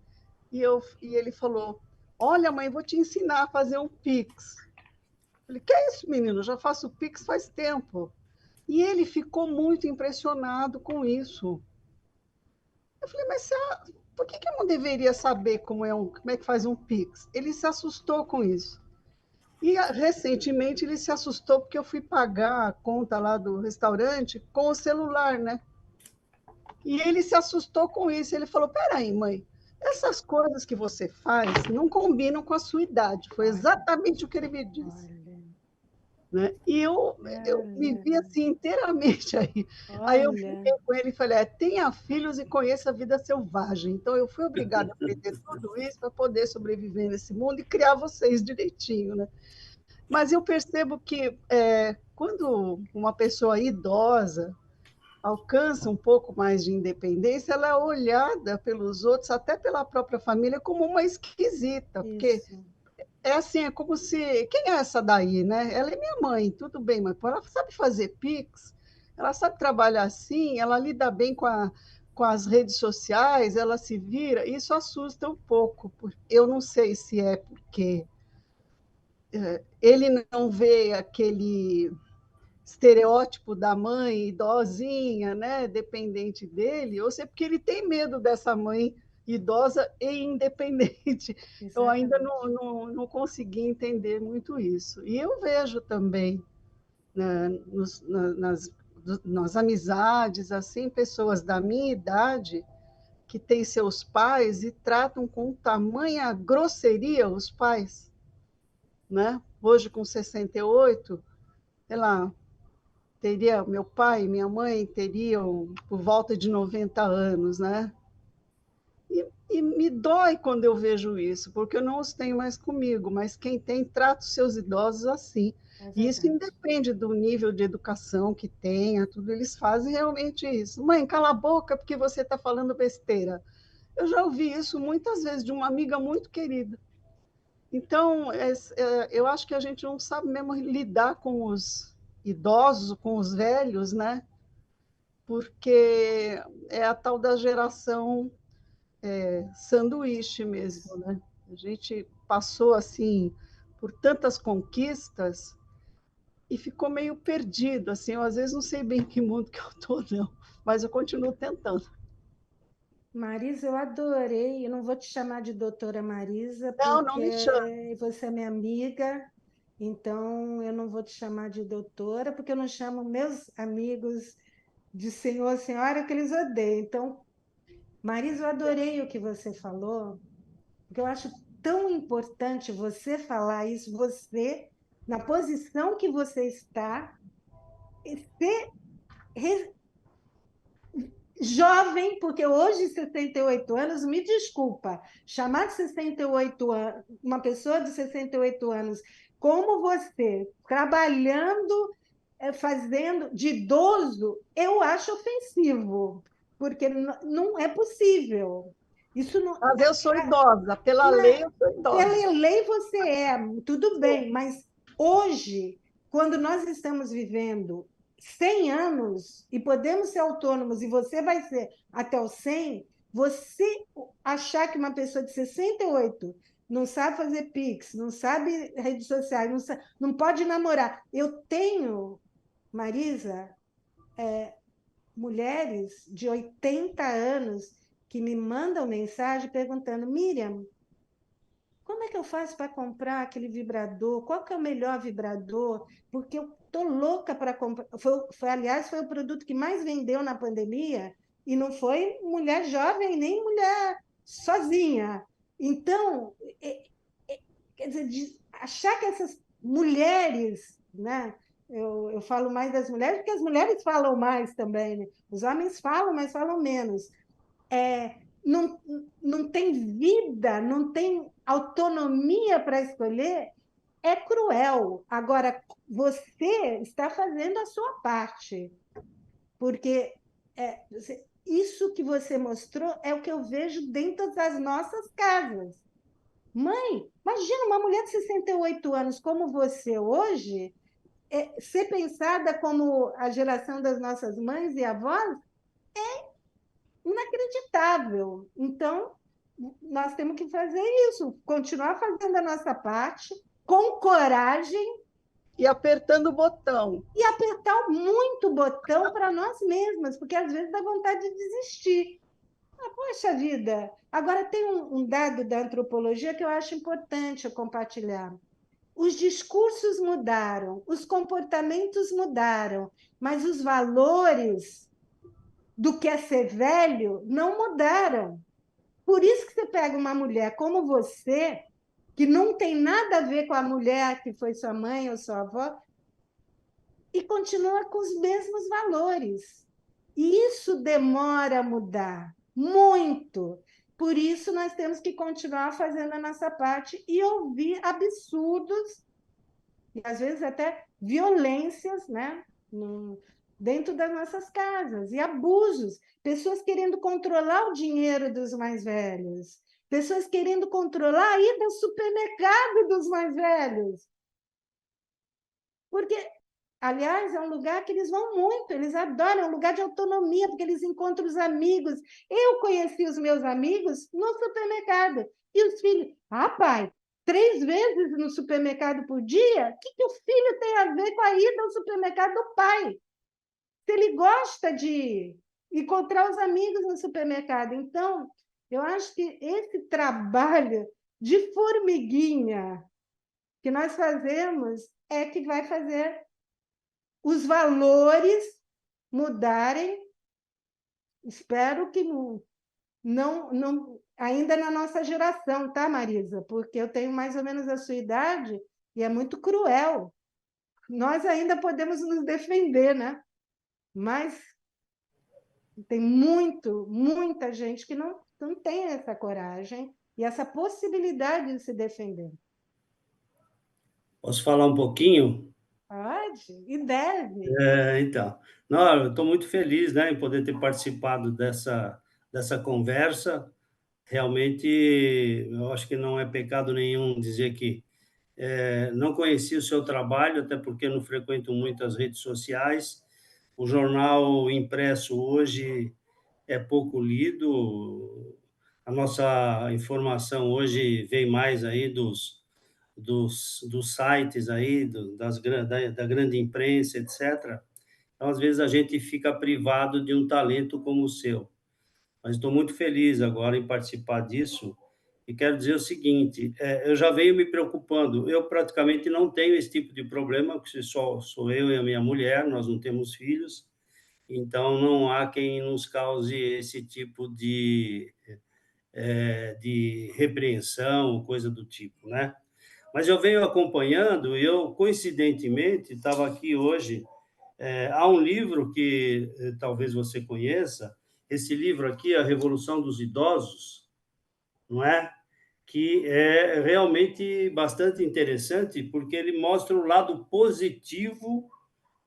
e ele falou: Olha, mãe, vou te ensinar a fazer um Pix. Eu falei: Que é isso, menino? Eu já faço Pix faz tempo. E ele ficou muito impressionado com isso. Eu falei: Mas por que eu não deveria saber como é que faz um Pix? Ele se assustou com isso. E recentemente ele se assustou porque eu fui pagar a conta lá do restaurante com o celular, né? E ele se assustou com isso. Ele falou: Peraí, mãe, essas coisas que você faz não combinam com a sua idade. Foi exatamente o que ele me disse. Né? E eu me vi assim inteiramente aí. Aí eu fiquei com ele e falei: tenha filhos e conheça a vida selvagem. Então eu fui obrigada a aprender tudo isso para poder sobreviver nesse mundo e criar vocês direitinho. Né? Mas eu percebo que quando uma pessoa idosa alcança um pouco mais de independência, ela é olhada pelos outros, até pela própria família, como uma esquisita, porque é assim, é como se, quem é essa daí, né? Ela é minha mãe, tudo bem, mas ela sabe fazer Pix, ela sabe trabalhar assim, ela lida bem com as redes sociais, ela se vira, isso assusta um pouco, eu não sei se é porque ele não vê aquele estereótipo da mãe idosinha, né, dependente dele, ou se é porque ele tem medo dessa mãe idosa e independente. Exatamente. Eu ainda não consegui entender muito isso. E eu vejo também né, nas amizades, assim, pessoas da minha idade que têm seus pais e tratam com tamanha grosseria os pais, né? Hoje com 68, sei lá, meu pai e minha mãe teriam por volta de 90 anos, né? E me dói quando eu vejo isso, porque eu não os tenho mais comigo, mas quem tem trata os seus idosos assim. É E isso verdade. independe do nível de educação que tenha, tudo, eles fazem realmente isso. Mãe, cala a boca porque você está falando besteira. Eu já ouvi isso muitas vezes de uma amiga muito querida. Então, eu acho que a gente não sabe mesmo lidar com os idosos, com os velhos, né? Porque é a tal da geração sanduíche Isso. mesmo, né? A gente passou assim por tantas conquistas e ficou meio perdido, assim, eu às vezes não sei bem em que mundo que eu estou, não, mas eu continuo tentando. Marisa, eu adorei. Eu não vou te chamar de doutora Marisa, Não, não me chama. porque você é minha amiga, então eu não vou te chamar de doutora, porque eu não chamo meus amigos de senhor, senhora, que eles odeiam. Então, Marisa, eu adorei o que você falou, porque eu acho tão importante você falar isso, você, na posição que você está, e ser jovem, porque hoje, 68 anos, me desculpa, chamar de 68 anos, uma pessoa de 68 anos como você, trabalhando, fazendo de idoso, eu acho ofensivo, porque não é possível. Isso não, Mas eu sou idosa, pela lei eu sou idosa. pela lei você é, tudo bem, mas hoje, quando nós estamos vivendo 100 anos e podemos ser autônomos e você vai ser até os 100, você achar que uma pessoa de 68 não sabe fazer Pix, não sabe redes sociais, não pode namorar. Eu tenho, Marisa, mulheres de 80 anos que me mandam mensagem perguntando: Miriam, como é que eu faço para comprar aquele vibrador? Qual que é o melhor vibrador? Porque eu tô louca para comprar. Aliás, foi o produto que mais vendeu na pandemia e não foi mulher jovem nem mulher sozinha. Então, quer dizer, achar que essas mulheres, né? Eu falo mais das mulheres porque as mulheres falam mais também, né? Os homens falam, mas falam menos. Não, não tem vida, não tem autonomia para escolher, é cruel. Agora, você está fazendo a sua parte, porque isso que você mostrou é o que eu vejo dentro das nossas casas. Mãe, imagina uma mulher de 68 anos como você hoje, ser pensada como a geração das nossas mães e avós, inacreditável. Então, nós temos que fazer isso, continuar fazendo a nossa parte, com coragem E apertando o botão. e apertar muito o botão para nós mesmas, porque às vezes dá vontade de desistir. Ah, poxa vida! Agora, tem um dado da antropologia que eu acho importante eu compartilhar. Os discursos mudaram, os comportamentos mudaram, mas os valores do que é ser velho não mudaram. Por isso que você pega uma mulher como você, que não tem nada a ver com a mulher que foi sua mãe ou sua avó, e continua com os mesmos valores. E isso demora a mudar, muito. Por isso, nós temos que continuar fazendo a nossa parte e ouvir absurdos, e às vezes até violências, né? Dentro das nossas casas, e abusos, pessoas querendo controlar o dinheiro dos mais velhos, pessoas querendo controlar a ida ao supermercado dos mais velhos, porque, aliás, é um lugar que eles vão muito, eles adoram, é um lugar de autonomia, porque eles encontram os amigos. Eu conheci os meus amigos no supermercado, e os filhos, pai, 3 vezes no supermercado por dia? O que o filho tem a ver com a ida ao supermercado do pai? Se ele gosta de encontrar os amigos no supermercado. Então, eu acho que esse trabalho de formiguinha que nós fazemos é que vai fazer os valores mudarem. Espero que não ainda na nossa geração, tá, Marisa? Porque eu tenho mais ou menos a sua idade e é muito cruel. nós ainda podemos nos defender, né? Mas tem muita gente que não tem essa coragem e essa possibilidade de se defender. Posso falar um pouquinho? Pode e deve. Então, não, eu estou muito feliz, né, em poder ter participado dessa conversa. Realmente, eu acho que não é pecado nenhum dizer que não conheci o seu trabalho, até porque não frequento muito as redes sociais. O jornal impresso hoje é pouco lido. A nossa informação hoje vem mais aí dos sites aí, da grande imprensa, etc. Então, às vezes, a gente fica privado de um talento como o seu. Mas estou muito feliz agora em participar disso e quero dizer o seguinte, eu já venho me preocupando, eu praticamente não tenho esse tipo de problema, porque só sou eu e a minha mulher, nós não temos filhos, então não há quem nos cause esse tipo de repreensão, coisa do tipo, né? Mas eu venho acompanhando, e eu, coincidentemente, estava aqui hoje, há um livro que talvez você conheça, esse livro aqui, A Revolução dos Idosos, não é? Que é realmente bastante interessante, porque ele mostra o lado positivo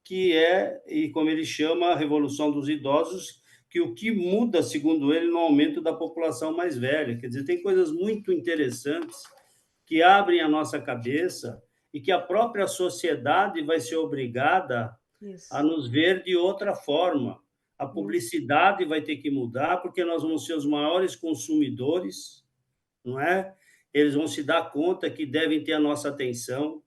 que é, e como ele chama, a Revolução dos Idosos, que o que muda, segundo ele, no aumento da população mais velha. Quer dizer, tem coisas muito interessantes que abrem a nossa cabeça e que a própria sociedade vai ser obrigada a Isso, nos ver de outra forma. A isso. publicidade vai ter que mudar, porque nós vamos ser os maiores consumidores, não é? Eles vão se dar conta que devem ter a nossa atenção.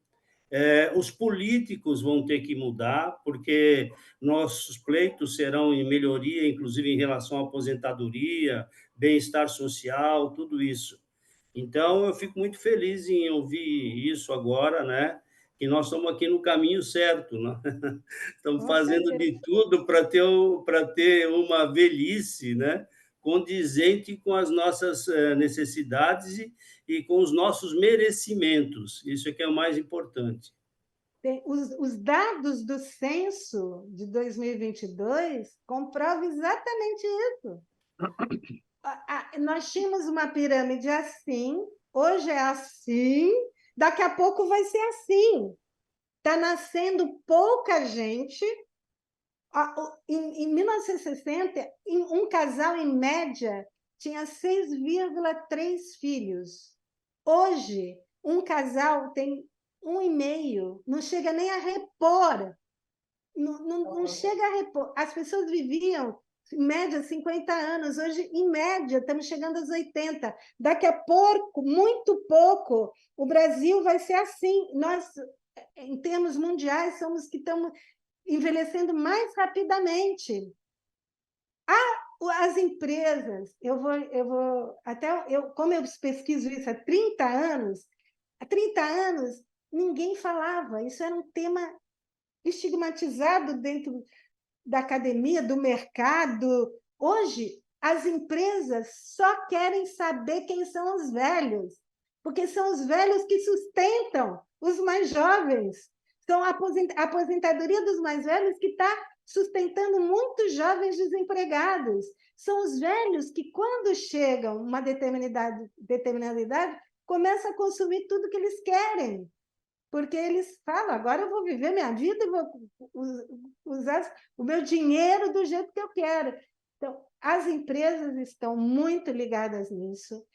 Os políticos vão ter que mudar, porque nossos pleitos serão em melhoria, inclusive em relação à aposentadoria, bem-estar social, tudo isso. Então, eu fico muito feliz em ouvir isso agora, né? Que nós estamos aqui no caminho certo, né? Estamos Com fazendo certeza. de tudo para ter uma velhice, né? Condizente com as nossas necessidades e com os nossos merecimentos. Isso é que é o mais importante. Os dados do censo de 2022 comprovam exatamente isso. Nós tínhamos uma pirâmide assim, hoje é assim, daqui a pouco vai ser assim. Está nascendo pouca gente. Em 1960, um casal, em média, tinha 6,3 filhos. Hoje, um casal tem 1,5, não chega nem a repor. Não chega a repor. As pessoas viviam, em média, 50 anos. Hoje, em média, estamos chegando aos 80. Daqui a pouco, muito pouco, o Brasil vai ser assim. Nós, em termos mundiais, somos que estamos envelhecendo mais rapidamente. As empresas, como eu pesquiso isso há 30 anos, ninguém falava, isso era um tema estigmatizado dentro da academia, do mercado. Hoje, as empresas só querem saber quem são os velhos, porque são os velhos que sustentam os mais jovens. São a aposentadoria dos mais velhos que está sustentando muitos jovens desempregados. São os velhos que, quando chegam a uma determinada idade, começam a consumir tudo que eles querem, porque eles falam, agora eu vou viver minha vida e vou usar o meu dinheiro do jeito que eu quero. Então, as empresas estão muito ligadas nisso.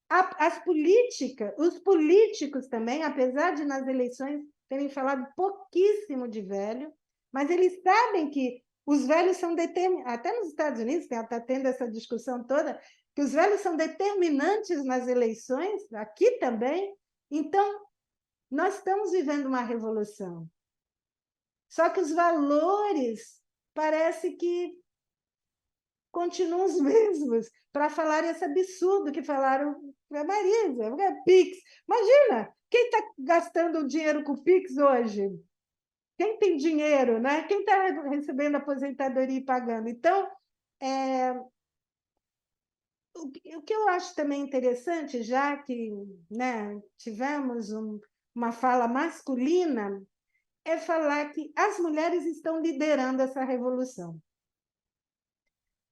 As políticas, os políticos também, apesar de nas eleições terem falado pouquíssimo de velho, mas eles sabem que os velhos são determinantes, até nos Estados Unidos está tendo essa discussão toda, que os velhos são determinantes nas eleições, aqui também. Então, nós estamos vivendo uma revolução. Só que os valores parece que continuam os mesmos, para falar esse absurdo que falaram para a Marisa, Pix. Imagina, quem está gastando dinheiro com Pix hoje? Quem tem dinheiro, né? Quem está recebendo aposentadoria e pagando? Então, o que eu acho também interessante, já que, né, tivemos uma fala masculina, é falar que as mulheres estão liderando essa revolução.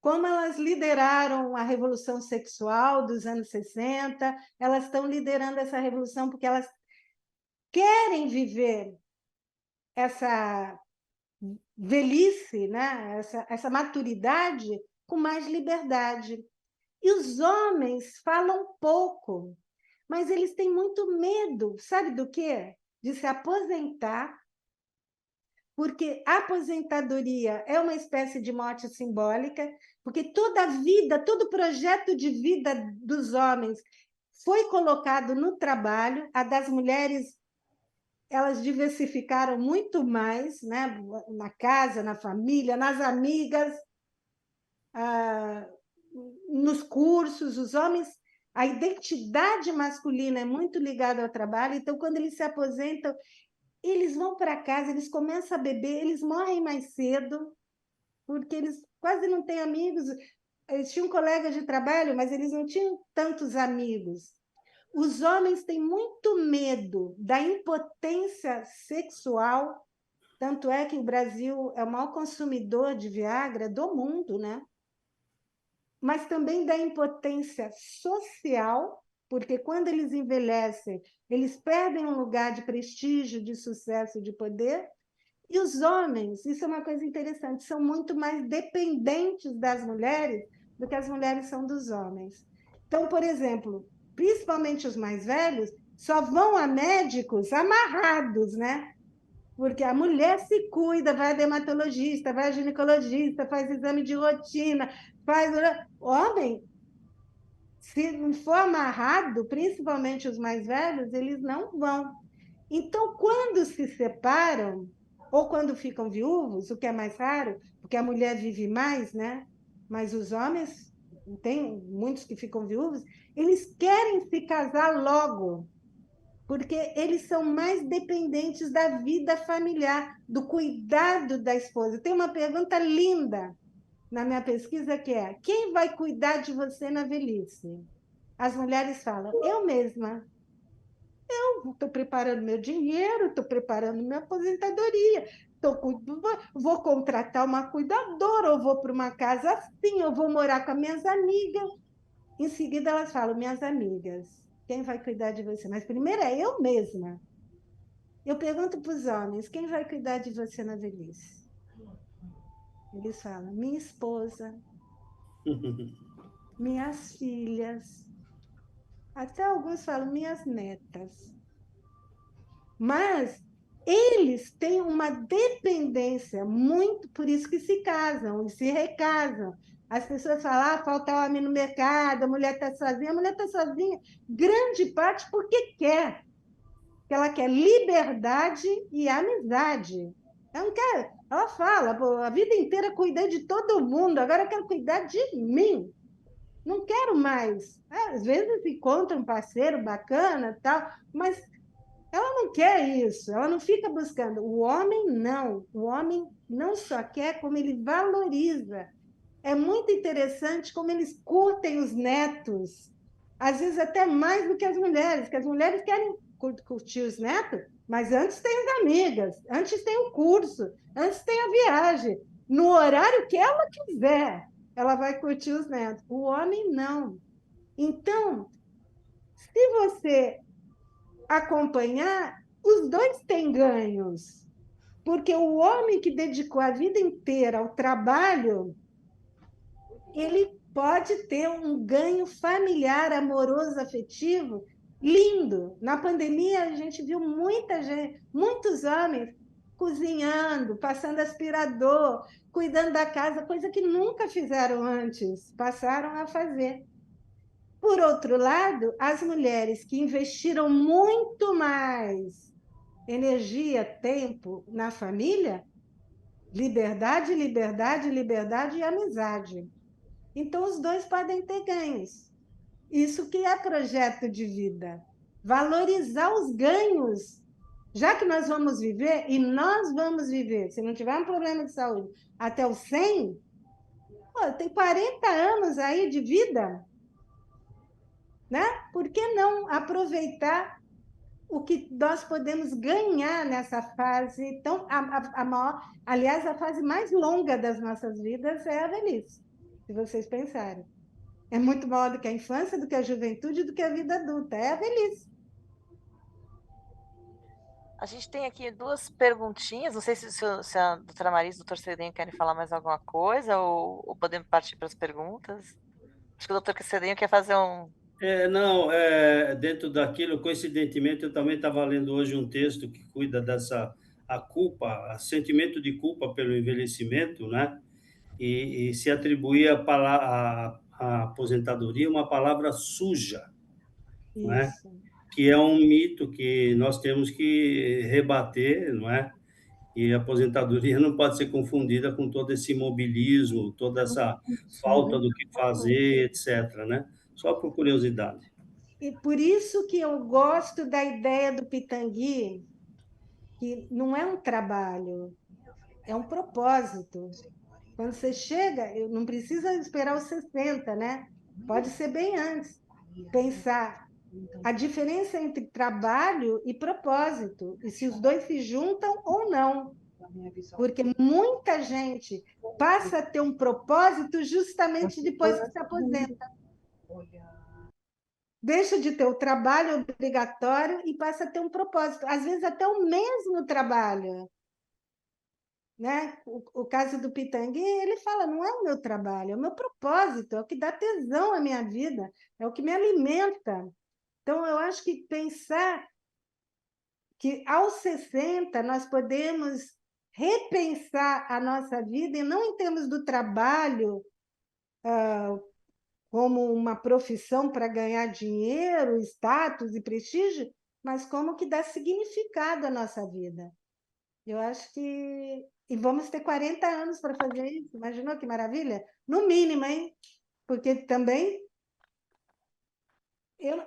Como elas lideraram a revolução sexual dos anos 60, elas estão liderando essa revolução porque elas querem viver essa velhice, né? essa maturidade com mais liberdade. E os homens falam pouco, mas eles têm muito medo, sabe do quê? De se aposentar, porque a aposentadoria é uma espécie de morte simbólica, porque toda a vida, todo o projeto de vida dos homens foi colocado no trabalho, a das mulheres elas diversificaram muito mais, né? Na casa, na família, nas amigas, nos cursos, os homens, a identidade masculina é muito ligada ao trabalho, então, quando eles se aposentam, eles vão para casa, eles começam a beber, eles morrem mais cedo, porque eles quase não têm amigos. Eles tinham colegas de trabalho, mas eles não tinham tantos amigos. Os homens têm muito medo da impotência sexual, tanto é que o Brasil é o maior consumidor de Viagra do mundo, né? Mas também da impotência social, porque quando eles envelhecem, eles perdem um lugar de prestígio, de sucesso, de poder. E os homens, isso é uma coisa interessante, são muito mais dependentes das mulheres do que as mulheres são dos homens. Então, por exemplo, principalmente os mais velhos, só vão a médicos amarrados, né? Porque a mulher se cuida, vai a dermatologista, vai a ginecologista, faz exame de rotina, faz... Homem, se não for amarrado, principalmente os mais velhos, eles não vão. Então, quando se separam, ou quando ficam viúvos, o que é mais raro, porque a mulher vive mais, né? Mas os homens, tem muitos que ficam viúvos, eles querem se casar logo, porque eles são mais dependentes da vida familiar, do cuidado da esposa. Tem uma pergunta linda na minha pesquisa que é: quem vai cuidar de você na velhice? As mulheres falam: eu mesma. Estou preparando meu dinheiro, estou preparando minha aposentadoria, vou contratar uma cuidadora, eu vou para uma casa assim, eu vou morar com as minhas amigas. Em seguida, elas falam: minhas amigas, quem vai cuidar de você? Mas primeiro é eu mesma. Eu pergunto para os homens: quem vai cuidar de você na velhice? Eles falam: minha esposa, minhas filhas, até alguns falam: minhas netas. Mas eles têm uma dependência muito, por isso que se casam e se recasam. As pessoas falam: ah, falta homem no mercado, a mulher está sozinha. A mulher está sozinha, grande parte porque quer. Porque ela quer liberdade e amizade. Ela não quer, ela fala: pô, a vida inteira cuidei de todo mundo, agora eu quero cuidar de mim. Não quero mais. Às vezes encontra um parceiro bacana, tal, mas ela não quer isso, ela não fica buscando. O homem não. O homem não só quer, como ele valoriza. É muito interessante como eles curtem os netos, às vezes até mais do que as mulheres querem curtir os netos, mas antes tem as amigas, antes tem o curso, antes tem a viagem. No horário que ela quiser, ela vai curtir os netos. O homem não. Então, se você acompanhar, os dois têm ganhos, porque o homem que dedicou a vida inteira ao trabalho, ele pode ter um ganho familiar, amoroso, afetivo, lindo. Na pandemia, a gente viu muita gente, muitos homens cozinhando, passando aspirador, cuidando da casa, coisa que nunca fizeram antes, passaram a fazer. Por outro lado, as mulheres que investiram muito mais energia, tempo na família, liberdade, liberdade, liberdade e amizade. Então, os dois podem ter ganhos. Isso que é projeto de vida. Valorizar os ganhos. Já que nós vamos viver, e nós vamos viver, se não tiver um problema de saúde, até os 100, pô, tem 40 anos aí de vida, né? Por que não aproveitar o que nós podemos ganhar nessa fase tão a maior, aliás, a fase mais longa das nossas vidas é a velhice, se vocês pensarem. É muito maior do que a infância, do que a juventude, do que a vida adulta. É a velhice. A gente tem aqui duas perguntinhas. Não sei se a doutora Marisa e o doutor Cedenho querem falar mais alguma coisa ou podemos partir para as perguntas. Acho que o doutor Cedenho quer fazer um. Não, dentro daquilo, coincidentemente, eu também estava lendo hoje um texto que cuida dessa a culpa, o sentimento de culpa pelo envelhecimento, né? E se atribuía a aposentadoria uma palavra suja, não é? Isso. Que é um mito que nós temos que rebater, não é? E a aposentadoria não pode ser confundida com todo esse imobilismo, toda essa falta do que fazer, etc., né? Só por curiosidade. E por isso que eu gosto da ideia do Pitangui, que não é um trabalho, é um propósito. Quando você chega, não precisa esperar os 60, né? Pode ser bem antes. Pensar a diferença entre trabalho e propósito, e se os dois se juntam ou não. Porque muita gente passa a ter um propósito justamente depois que se aposenta. Deixa de ter o trabalho obrigatório e passa a ter um propósito. Às vezes até o mesmo trabalho. Né? O caso do Pitangui, ele fala, não é o meu trabalho, é o meu propósito, é o que dá tesão à minha vida, é o que me alimenta. Então, eu acho que pensar que aos 60 nós podemos repensar a nossa vida, e não em termos do trabalho como uma profissão para ganhar dinheiro, status e prestígio, mas como que dá significado à nossa vida. Eu acho que... E vamos ter 40 anos para fazer isso. Imaginou que maravilha? No mínimo, hein? Porque também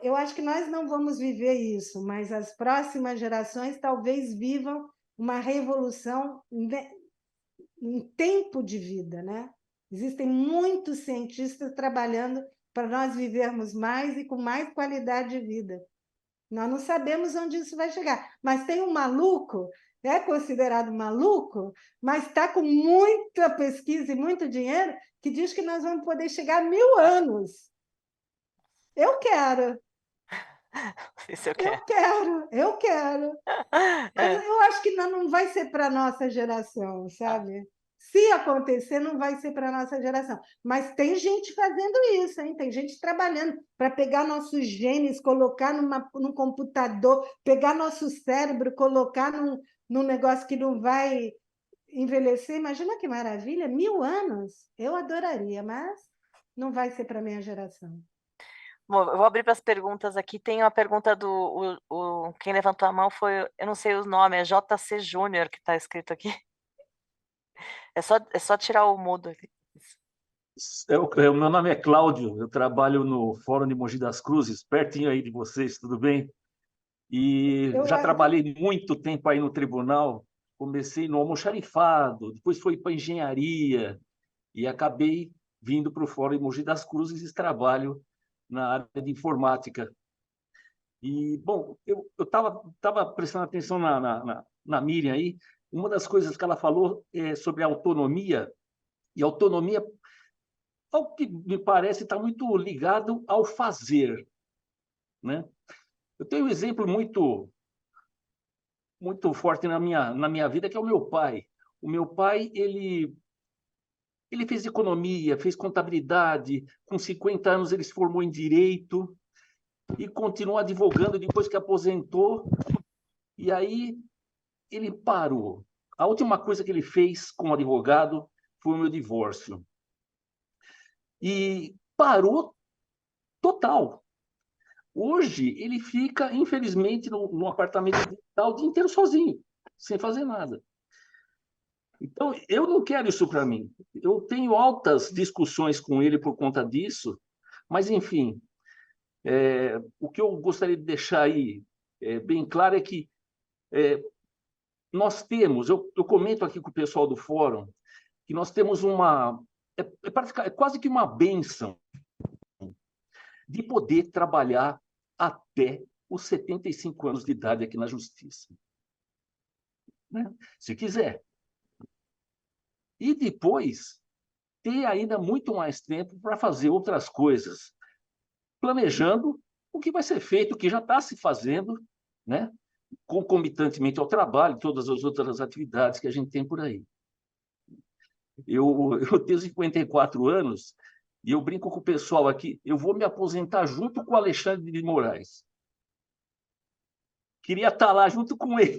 eu acho que nós não vamos viver isso, mas as próximas gerações talvez vivam uma revolução em tempo de vida, né? Existem muitos cientistas trabalhando para nós vivermos mais e com mais qualidade de vida. Nós não sabemos onde isso vai chegar, mas tem um maluco, é considerado maluco, mas está com muita pesquisa e muito dinheiro, que diz que nós vamos poder chegar a 1000 anos. Eu quero, Se eu eu quero. quero, eu quero. Mas eu acho que não vai ser para a nossa geração, sabe? Se acontecer, não vai ser para a nossa geração. Mas tem gente fazendo isso, hein? Tem gente trabalhando para pegar nossos genes, colocar num computador, pegar nosso cérebro, colocar num negócio que não vai envelhecer. Imagina que maravilha, 1000 anos. Eu adoraria, mas não vai ser para a minha geração. Bom, eu vou abrir para as perguntas aqui. Tem uma pergunta quem levantou a mão foi, eu não sei o nome, é JC Júnior que está escrito aqui. É só tirar o mudo aqui. O meu nome é Cláudio, eu trabalho no Fórum de Mogi das Cruzes, pertinho aí de vocês, tudo bem? E Eu, já trabalhei muito tempo aí no tribunal, comecei no almoxarifado, depois fui para engenharia e acabei vindo para o Fórum de Mogi das Cruzes e trabalho na área de informática. E, bom, eu estava prestando atenção na Miriam aí, uma das coisas que ela falou é sobre autonomia, e autonomia, ao que me parece, está muito ligado ao fazer, né? Eu tenho um exemplo muito forte na minha vida, que é o meu pai. O meu pai, ele fez economia, fez contabilidade, com 50 anos ele se formou em direito e continuou advogando depois que aposentou, e aí ele parou. A última coisa que ele fez como advogado foi o meu divórcio. E parou total. Hoje, ele fica, infelizmente, no apartamento digital o dia inteiro sozinho, sem fazer nada. Então, eu não quero isso para mim. Eu tenho altas discussões com ele por conta disso, mas, enfim, o que eu gostaria de deixar aí bem claro é que nós temos, eu comento aqui com o pessoal do fórum, que nós temos é quase que uma bênção de poder trabalhar até os 75 anos de idade aqui na Justiça. Né? Se quiser. E depois, ter ainda muito mais tempo para fazer outras coisas, planejando o que vai ser feito, o que já está se fazendo, né? Concomitantemente ao trabalho, todas as outras atividades que a gente tem por aí. Eu tenho 54 anos e eu brinco com o pessoal aqui, eu vou me aposentar junto com o Alexandre de Moraes. Queria estar lá junto com ele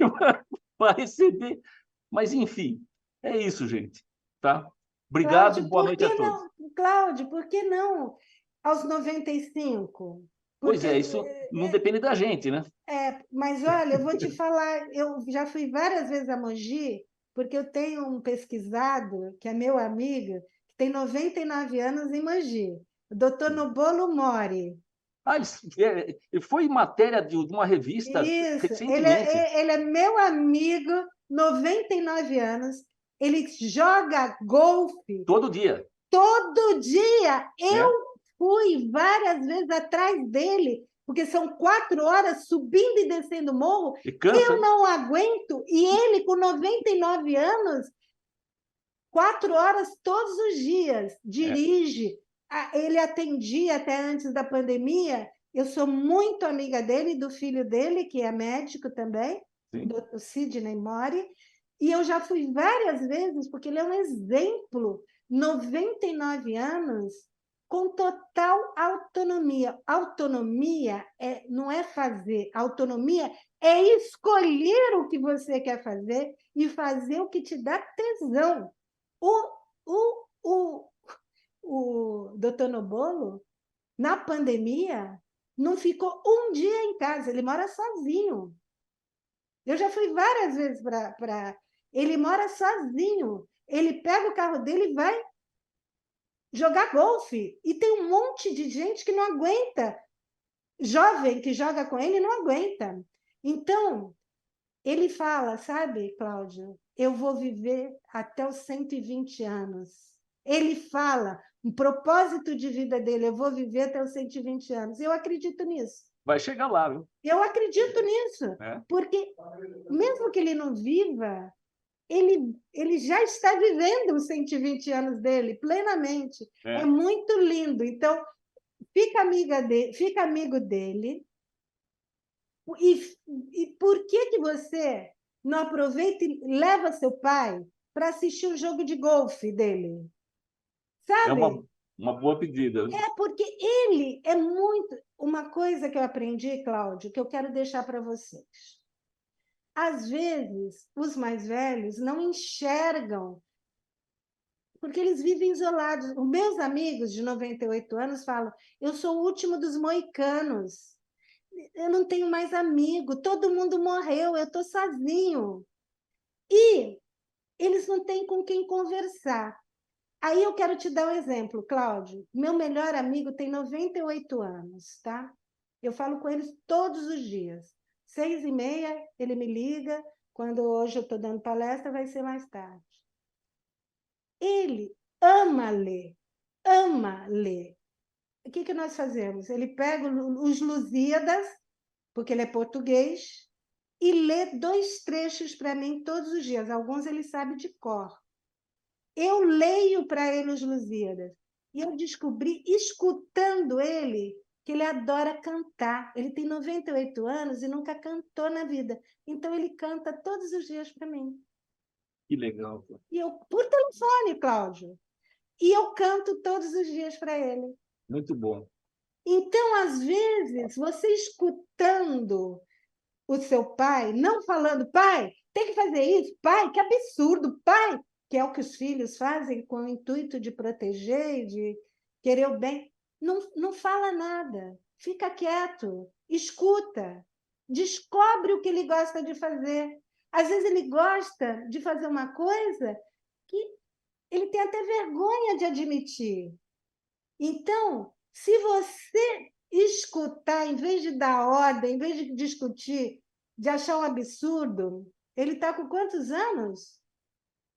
para receber, mas, enfim, é isso, gente. Tá? Obrigado Cláudio, e boa por noite que a todos. não? Cláudio, por que não aos 95? Pois Porque, é, isso não depende da gente, né? mas olha, eu vou te falar, eu já fui várias vezes a Mogi, porque eu tenho um pesquisado, que é meu amigo, que tem 99 anos em Mogi, o doutor Nobolo Mori. Ah, foi matéria de uma revista Isso, recentemente. ele é meu amigo, 99 anos, ele joga golfe Todo dia. todo dia. Eu Né? fui várias vezes atrás dele, porque são 4 horas subindo e descendo o morro. E cansa, Eu não aguento. E ele, com 99 anos, 4 horas todos os dias, dirige. Ele atendia até antes da pandemia. Eu sou muito amiga dele e do filho dele, que é médico também, o Sidney Mori. E eu já fui várias vezes, porque ele é um exemplo. 99 anos, com total autonomia. Autonomia não é fazer, autonomia é escolher o que você quer fazer e fazer o que te dá tesão. O doutor Nobolo, na pandemia, não ficou um dia em casa, ele mora sozinho. Eu já fui várias vezes para... Ele mora sozinho. Ele pega o carro dele e vai jogar golfe. E tem um monte de gente que não aguenta. Jovem que joga com ele não aguenta. Então, ele fala, sabe, Cláudio, eu vou viver até os 120 anos. Ele fala, um propósito de vida dele, eu vou viver até os 120 anos. Eu acredito nisso. Vai chegar lá, viu? Eu acredito nisso. Porque, mesmo que ele não viva, ele já está vivendo os 120 anos dele plenamente. É muito lindo. Então, fica amigo dele. E por que você não aproveita e leva seu pai para assistir o jogo de golfe dele? Sabe? É uma boa pedida. Porque ele é muito... Uma coisa que eu aprendi, Cláudio, que eu quero deixar para vocês. Às vezes, os mais velhos não enxergam, porque eles vivem isolados. Os meus amigos de 98 anos falam, eu sou o último dos moicanos. Eu não tenho mais amigo, todo mundo morreu, eu estou sozinho. E eles não têm com quem conversar. Aí eu quero te dar um exemplo, Cláudio. Meu melhor amigo tem 98 anos, tá? Eu falo com eles todos os dias. 6h30, ele me liga. Quando hoje eu estou dando palestra, vai ser mais tarde. Ele ama ler, ama ler. O que nós fazemos? Ele pega os Lusíadas, porque ele é português, e lê 2 trechos para mim todos os dias. Alguns ele sabe de cor. Eu leio para ele os Lusíadas. E eu descobri, escutando ele, que ele adora cantar. Ele tem 98 anos e nunca cantou na vida. Então, ele canta todos os dias para mim. Que legal. E eu, por telefone, Cláudio. E eu canto todos os dias para ele. Muito bom. Então, às vezes, você escutando o seu pai, não falando, pai, tem que fazer isso, pai, que absurdo, pai, que é o que os filhos fazem com o intuito de proteger, de querer o bem, não fala nada, fica quieto, escuta, descobre o que ele gosta de fazer. Às vezes ele gosta de fazer uma coisa que ele tem até vergonha de admitir. Então, se você escutar, em vez de dar ordem, em vez de discutir, de achar um absurdo, ele está com quantos anos?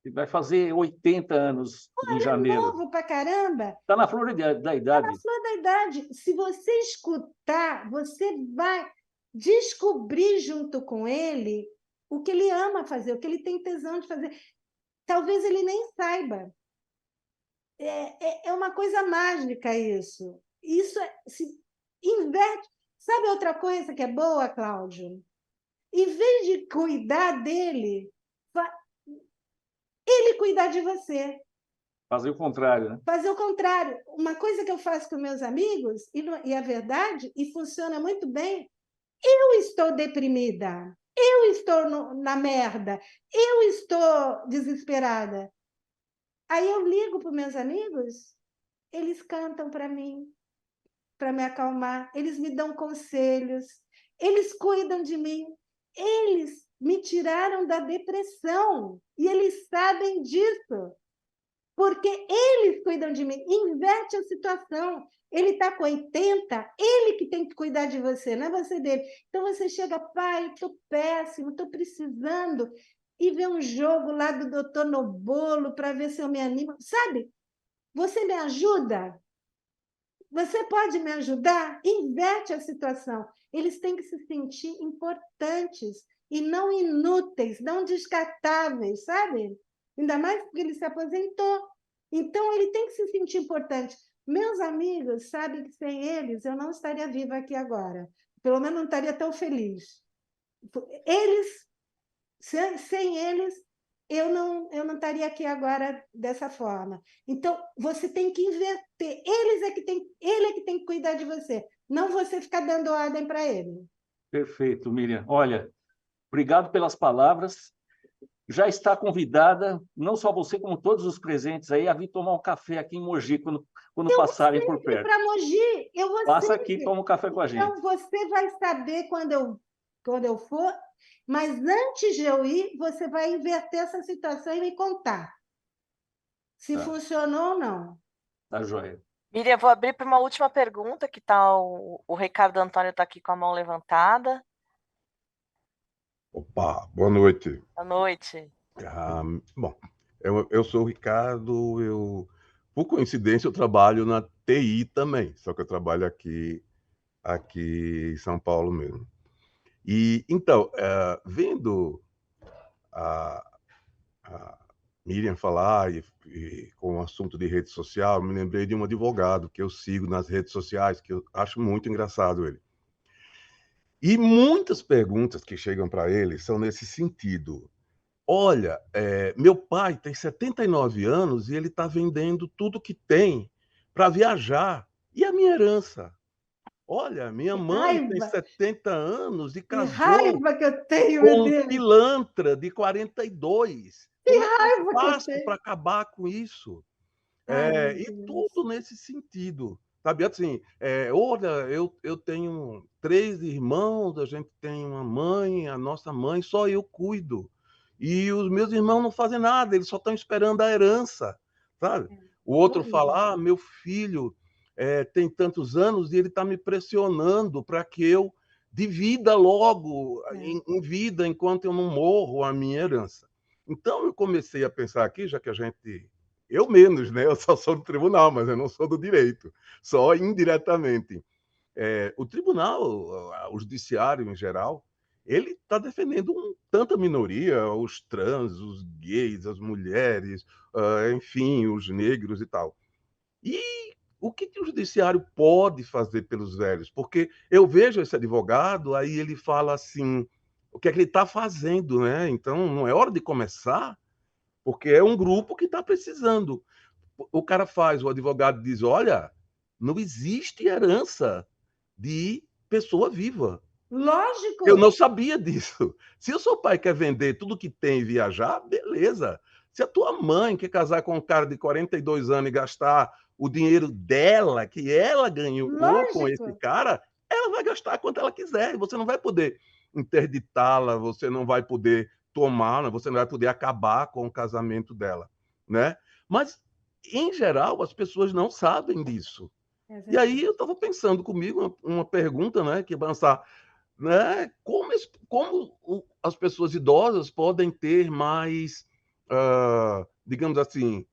Ele vai fazer 80 anos em janeiro. É novo pra caramba. Está na flor da idade. Está na flor da idade. Se você escutar, você vai... descobrir junto com ele o que ele ama fazer, o que ele tem tesão de fazer. Talvez ele nem saiba. É uma coisa mágica isso. Isso se inverte. Sabe outra coisa que é boa, Cláudio? Em vez de cuidar dele, ele cuidar de você. Fazer o contrário, né? Fazer o contrário. Uma coisa que eu faço com meus amigos, e é verdade, e funciona muito bem, eu estou deprimida, eu estou na merda, eu estou desesperada. Aí eu ligo para os meus amigos, eles cantam para mim, para me acalmar, eles me dão conselhos, eles cuidam de mim, eles me tiraram da depressão e eles sabem disso, porque eles cuidam de mim. Inverte a situação. Ele está com 80, ele que tem que cuidar de você, não é você dele. Então você chega, pai, estou péssimo, estou precisando, e vê um jogo lá do Doutor Nobolo para ver se eu me animo. Sabe? Você me ajuda? Você pode me ajudar? Inverte a situação. Eles têm que se sentir importantes e não inúteis, não descartáveis, sabe? Ainda mais porque ele se aposentou. Então, ele tem que se sentir importante. Meus amigos sabem que sem eles eu não estaria viva aqui agora. Pelo menos não estaria tão feliz. Eles, sem eles, eu não estaria aqui agora dessa forma. Então, você tem que inverter. Ele é que tem que cuidar de você, não você ficar dando ordem para ele. Perfeito, Miriam. Olha, obrigado pelas palavras. Já está convidada, não só você, como todos os presentes aí, a vir tomar um café aqui em Mogi, quando passarem por perto. Para Mogi, eu vou Passa sempre. aqui e toma um café com a gente. Então, você vai saber quando eu for, mas antes de eu ir, você vai inverter essa situação e me contar se funcionou ou não. Tá joia. Miriam, vou abrir para uma última pergunta, que tá o Ricardo Antônio está aqui com a mão levantada. Opa, boa noite. Boa noite. Bom, eu sou o Ricardo, por coincidência, eu trabalho na TI também, só que eu trabalho aqui em São Paulo mesmo. E, então, vendo a Miriam falar e com o assunto de rede social, me lembrei de um advogado que eu sigo nas redes sociais, que eu acho muito engraçado ele. E muitas perguntas que chegam para ele são nesse sentido. Olha, meu pai tem 79 anos e ele está vendendo tudo que tem para viajar. E a minha herança? Olha, minha mãe tem 70 anos e Que casou raiva que eu tenho, com meu um Deus! pilantra de 42. Que Como é que raiva eu que eu faço tenho! para acabar com isso? Ai, meu E Deus. tudo nesse sentido. Sabe, assim, olha, eu tenho 3 irmãos, a gente tem uma mãe, a nossa mãe, só eu cuido. E os meus irmãos não fazem nada, eles só estão esperando a herança, sabe? O outro Horrível. fala, meu filho tem tantos anos e ele está me pressionando para que eu divida logo, em vida, enquanto eu não morro, a minha herança. Então, eu comecei a pensar aqui, já que a gente... Eu menos, né? Eu só sou do tribunal, mas eu não sou do direito, só indiretamente. O tribunal, o judiciário em geral, ele está defendendo tanta minoria, os trans, os gays, as mulheres, enfim, os negros e tal. E o que o judiciário pode fazer pelos velhos? Porque eu vejo esse advogado, aí ele fala assim, o que é que ele está fazendo, né? Então, não é hora de começar, porque é um grupo que está precisando. O cara faz, o advogado diz, olha, não existe herança de pessoa viva. Lógico! Eu não sabia disso. Se o seu pai quer vender tudo que tem e viajar, beleza. Se a tua mãe quer casar com um cara de 42 anos e gastar o dinheiro dela, que ela ganhou com esse Lógico! cara, ela vai gastar quanto ela quiser. E você não vai poder interditá-la, você não vai poder tomá-la, você não vai poder acabar com o casamento dela, né? Mas, em geral, as pessoas não sabem disso. E aí eu estava pensando comigo uma pergunta, né, que lançar, né, como as pessoas idosas podem ter mais, digamos assim,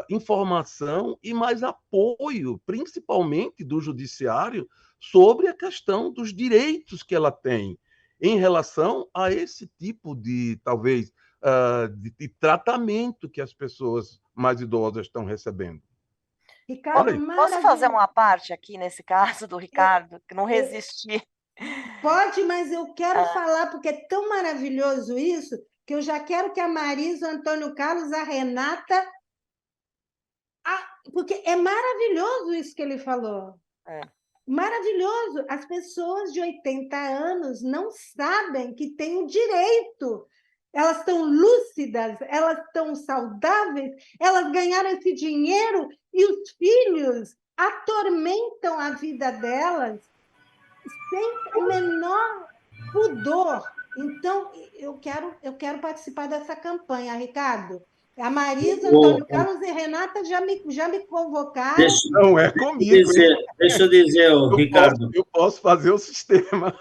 informação e mais apoio, principalmente do judiciário, sobre a questão dos direitos que ela tem em relação a esse tipo de, talvez, de tratamento que as pessoas mais idosas estão recebendo. Ricardo, Posso fazer maravilha. uma parte aqui nesse caso do Ricardo, que não resisti? Pode, mas eu quero falar, porque é tão maravilhoso isso, que eu já quero que a Marisa, o Antônio Carlos, a Renata... porque é maravilhoso isso que ele falou. Maravilhoso. As pessoas de 80 anos não sabem que têm o direito. Elas estão lúcidas, elas estão saudáveis, elas ganharam esse dinheiro e os filhos atormentam a vida delas sem o menor pudor. Então, eu quero participar dessa campanha, Ricardo. A Marisa, Antônio Carlos e Renata já me convocaram. Não é comigo. Deixa eu dizer, Ricardo. Eu posso fazer o sistema.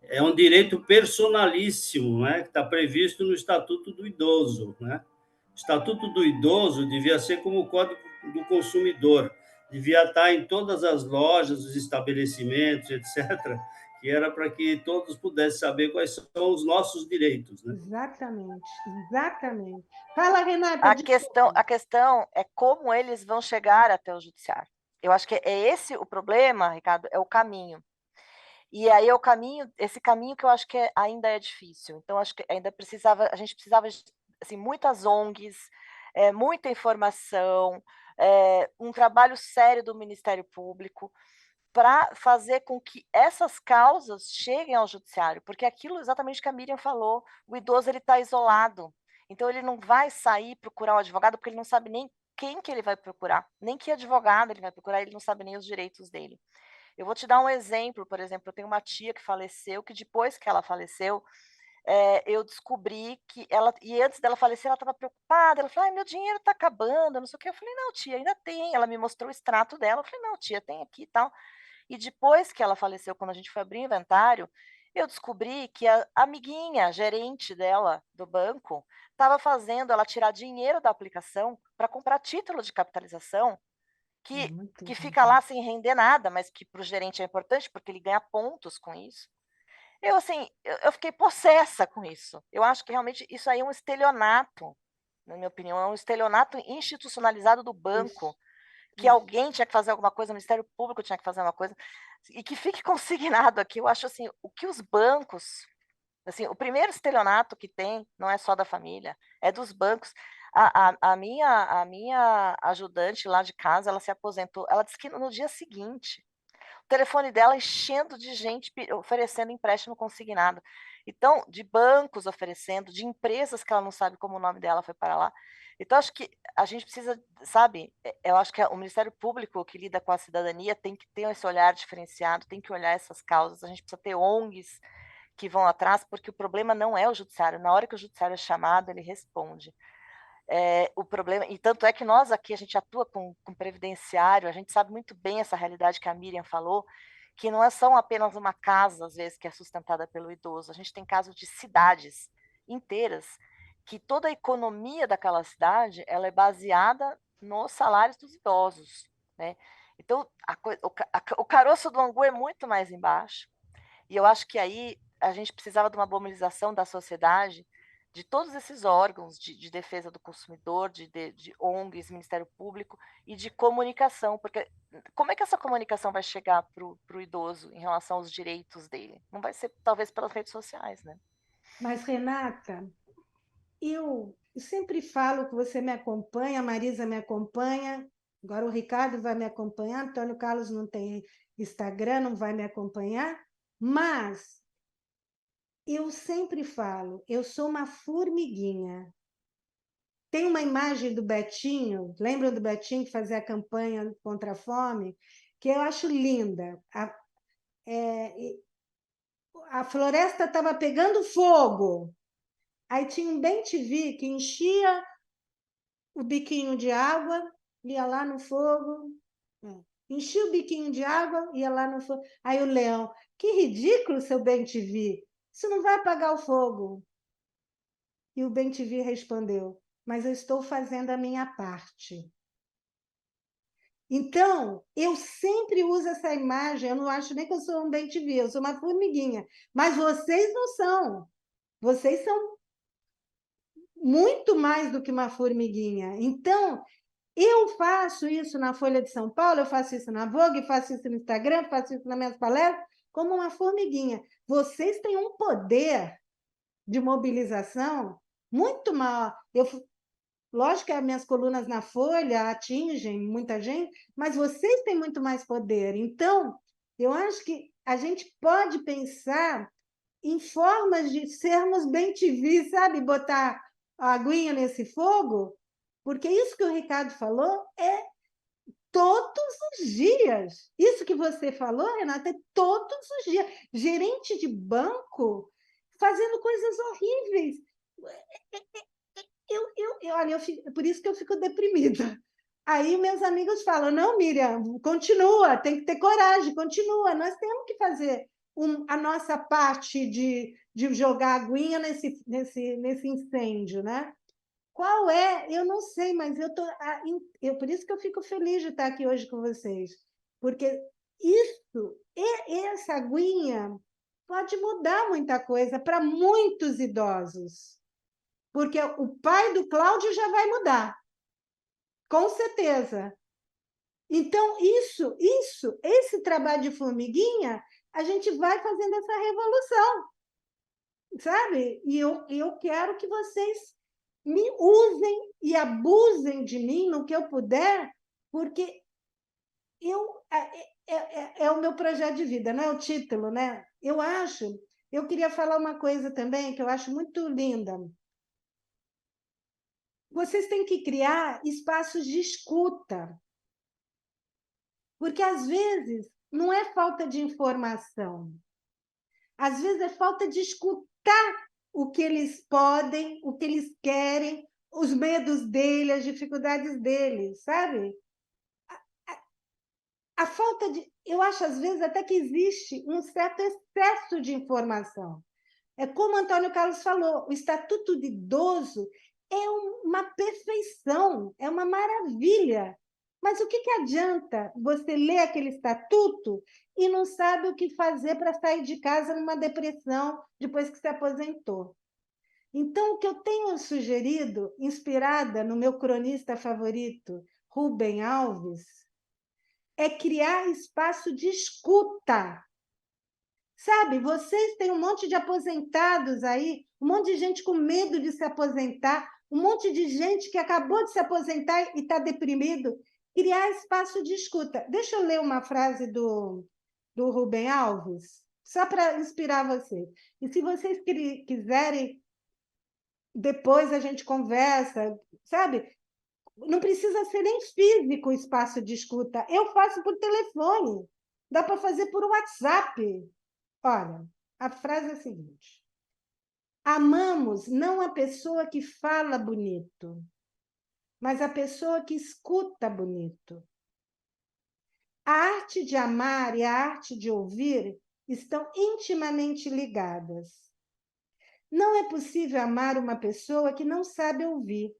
É um direito personalíssimo, né, que está previsto no Estatuto do Idoso. Né? O Estatuto do Idoso devia ser como o Código do Consumidor, devia estar em todas as lojas, os estabelecimentos, etc., que era para que todos pudessem saber quais são os nossos direitos. Né? Exatamente, exatamente. Fala, Renata. A questão é como eles vão chegar até o judiciário. Eu acho que é esse o problema, Ricardo, é o caminho. E aí é o caminho, esse caminho que eu acho que ainda é difícil. Então, acho que ainda a gente precisava de assim, muitas ONGs, muita informação, um trabalho sério do Ministério Público para fazer com que essas causas cheguem ao judiciário, porque aquilo exatamente que a Miriam falou, o idoso ele está isolado, então ele não vai sair procurar um advogado porque ele não sabe nem quem que ele vai procurar, nem que advogado ele vai procurar, ele não sabe nem os direitos dele. Eu vou te dar um exemplo, por exemplo, eu tenho uma tia que faleceu, que depois que ela faleceu, eu descobri que ela, e antes dela falecer, ela estava preocupada, ela falou, meu dinheiro está acabando, não sei o que, eu falei, não, tia, ainda tem, ela me mostrou o extrato dela, eu falei, não, tia, tem aqui e tal, e depois que ela faleceu, quando a gente foi abrir o inventário, eu descobri que a amiguinha, a gerente dela, do banco, estava fazendo ela tirar dinheiro da aplicação para comprar título de capitalização, que fica lá sem render nada, mas que para o gerente é importante, porque ele ganha pontos com isso. Assim, eu fiquei possessa com isso. Eu acho que realmente isso aí é um estelionato, na minha opinião, é um estelionato institucionalizado do banco, que alguém tinha que fazer alguma coisa, o Ministério Público tinha que fazer uma coisa, e que fique consignado aqui. Eu acho assim, o que os bancos, assim, o primeiro estelionato que tem não é só da família, é dos bancos. A minha ajudante lá de casa, ela se aposentou, ela disse que no dia seguinte, o telefone dela enchendo de gente oferecendo empréstimo consignado. Então, de bancos oferecendo, de empresas que ela não sabe como o nome dela foi para lá. Então, acho que a gente precisa, sabe, eu acho que o Ministério Público que lida com a cidadania tem que ter esse olhar diferenciado, tem que olhar essas causas, a gente precisa ter ONGs que vão atrás, porque o problema não é o judiciário, na hora que o judiciário é chamado, ele responde. O problema, e tanto é que nós aqui, a gente atua com previdenciário, a gente sabe muito bem essa realidade que a Miriam falou, que não é só apenas uma casa, às vezes, que é sustentada pelo idoso, a gente tem casos de cidades inteiras, que toda a economia daquela cidade, ela é baseada nos salários dos idosos, né? Então, o caroço do angu é muito mais embaixo, e eu acho que aí a gente precisava de uma mobilização da sociedade, de todos esses órgãos de defesa do consumidor, de ONGs, Ministério Público e de comunicação, porque como é que essa comunicação vai chegar para o idoso em relação aos direitos dele? Não vai ser, talvez, pelas redes sociais, né? Mas, Renata, eu sempre falo que você me acompanha, a Marisa me acompanha, agora o Ricardo vai me acompanhar, Antônio Carlos não tem Instagram, não vai me acompanhar, mas eu sempre falo, eu sou uma formiguinha. Tem uma imagem do Betinho, lembram do Betinho que fazia a campanha contra a fome? Que eu acho linda. A floresta estava pegando fogo. Aí tinha um bem-te-vi que enchia o biquinho de água, ia lá no fogo. Enchia o biquinho de água, ia lá no fogo. Aí o leão, que ridículo, seu bem-te-vi. Isso não vai apagar o fogo. E o bem-te-vi respondeu, mas eu estou fazendo a minha parte. Então, eu sempre uso essa imagem, eu não acho nem que eu sou um bem-te-vi, eu sou uma formiguinha, mas vocês não são. Vocês são muito mais do que uma formiguinha. Então, eu faço isso na Folha de São Paulo, eu faço isso na Vogue, faço isso no Instagram, faço isso nas minhas palestras, como uma formiguinha. Vocês têm um poder de mobilização muito maior. Lógico que as minhas colunas na Folha atingem muita gente, mas vocês têm muito mais poder. Então, eu acho que a gente pode pensar em formas de sermos bem-te-vi, sabe? Botar a aguinha nesse fogo, porque isso que o Ricardo falou é todos os dias. Isso que você falou, Renata, é todos os dias. Gerente de banco fazendo coisas horríveis. Olha, por isso que eu fico deprimida. Aí meus amigos falam, não, Miriam, continua, tem que ter coragem, continua. Nós temos que fazer a nossa parte de jogar aguinha nesse incêndio, né? Qual é? Eu não sei, mas por isso que eu fico feliz de estar aqui hoje com vocês, porque essa aguinha pode mudar muita coisa para muitos idosos, porque o pai do Cláudio já vai mudar, com certeza. Então, esse trabalho de formiguinha, a gente vai fazendo essa revolução, sabe? E eu quero que vocês me usem e abusem de mim no que eu puder, porque é o meu projeto de vida, não é o título, né? Eu queria falar uma coisa também que eu acho muito linda. Vocês têm que criar espaços de escuta, porque às vezes não é falta de informação, às vezes é falta de escutar o que eles podem, o que eles querem, os medos deles, as dificuldades deles, sabe? A falta de... Eu acho, às vezes, até que existe um certo excesso de informação. É como o Antônio Carlos falou, o Estatuto de Idoso é uma perfeição, é uma maravilha. Mas o que adianta você ler aquele estatuto e não sabe o que fazer para sair de casa numa depressão depois que se aposentou? Então, o que eu tenho sugerido, inspirada no meu cronista favorito, Rubem Alves, é criar espaço de escuta. Sabe, vocês têm um monte de aposentados aí, um monte de gente com medo de se aposentar, um monte de gente que acabou de se aposentar e está deprimido. Criar espaço de escuta. Deixa eu ler uma frase do Rubem Alves, só para inspirar vocês. E se vocês quiserem, depois a gente conversa, sabe? Não precisa ser nem físico o espaço de escuta. Eu faço por telefone. Dá para fazer por WhatsApp. Olha, a frase é a seguinte: amamos não a pessoa que fala bonito, mas a pessoa que escuta bonito. A arte de amar e a arte de ouvir estão intimamente ligadas. Não é possível amar uma pessoa que não sabe ouvir.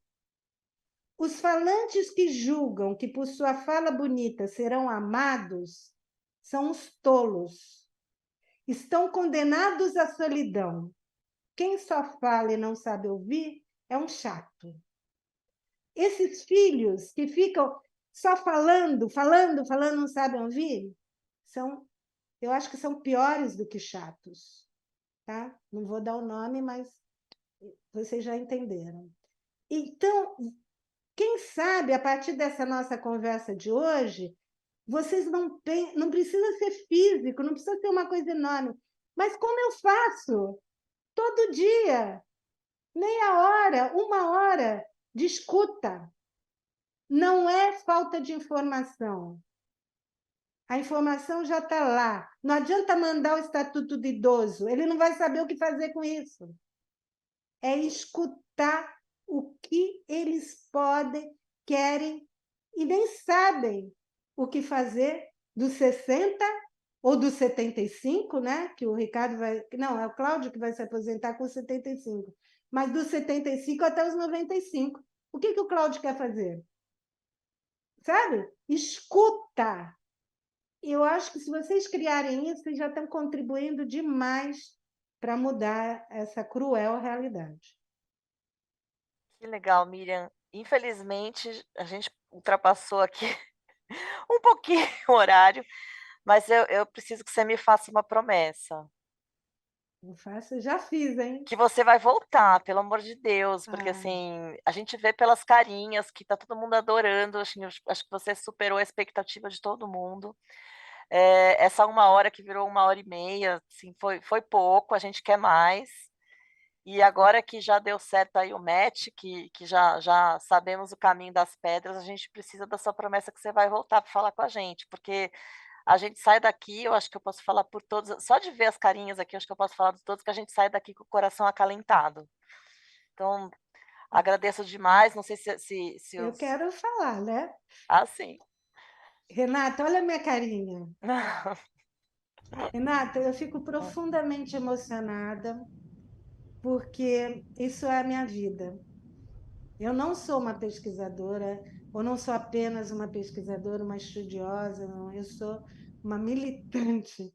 Os falantes que julgam que por sua fala bonita serão amados são os tolos. Estão condenados à solidão. Quem só fala e não sabe ouvir é um chato. Esses filhos que ficam só falando, não sabem ouvir, eu acho que são piores do que chatos. Tá? Não vou dar o nome, mas vocês já entenderam. Então, quem sabe, a partir dessa nossa conversa de hoje, vocês não precisa ser físico, não precisa ser uma coisa enorme, mas como eu faço? Todo dia, meia hora, uma hora de escuta. Não é falta de informação. A informação já está lá. Não adianta mandar o Estatuto do Idoso, ele não vai saber o que fazer com isso. É escutar o que eles podem, querem e nem sabem o que fazer dos 60 ou dos 75, né? Que o Ricardo vai... Não, é o Cláudio que vai se aposentar com 75. Mas dos 75 até os 95. O que o Cláudio quer fazer? sabe? Escuta. Eu acho que se vocês criarem isso, vocês já estão contribuindo demais para mudar essa cruel realidade. Que legal, Miriam. Infelizmente, a gente ultrapassou aqui um pouquinho o horário, mas eu preciso que você me faça uma promessa. Não faço, já fiz, hein? Que você vai voltar, pelo amor de Deus, porque Ah. assim, a gente vê pelas carinhas que tá todo mundo adorando, assim, acho que você superou a expectativa de todo mundo. Essa 1 hora que virou 1 hora e meia, assim, foi pouco, a gente quer mais. E agora que já deu certo aí o match, que já sabemos o caminho das pedras, a gente precisa da sua promessa que você vai voltar para falar com a gente, porque a gente sai daqui, eu acho que eu posso falar por todos, só de ver as carinhas aqui, eu acho que eu posso falar de todos, que a gente sai daqui com o coração acalentado. Então, agradeço demais, não sei se Eu os... quero falar, né? Ah, sim. Renata, olha a minha carinha. Renata, eu fico profundamente emocionada, porque isso é a minha vida. Eu não sou uma pesquisadora, ou não sou apenas uma pesquisadora, uma estudiosa, não. Eu sou uma militante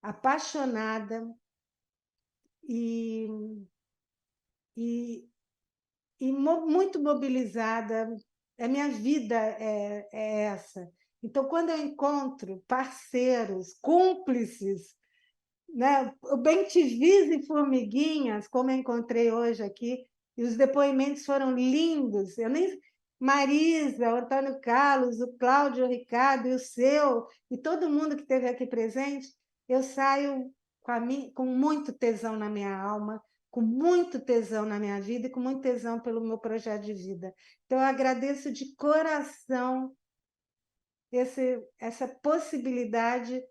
apaixonada e, e, muito mobilizada. A minha vida é essa. Então, quando eu encontro parceiros, cúmplices, né, bem-te-vis e formiguinhas, como eu encontrei hoje aqui, e os depoimentos foram lindos. Eu nem Marisa, o Antônio Carlos, o Cláudio, o Ricardo e o seu, e todo mundo que esteve aqui presente, eu saio com muito tesão na minha alma, com muito tesão na minha vida e com muito tesão pelo meu projeto de vida. Então, eu agradeço de coração essa possibilidade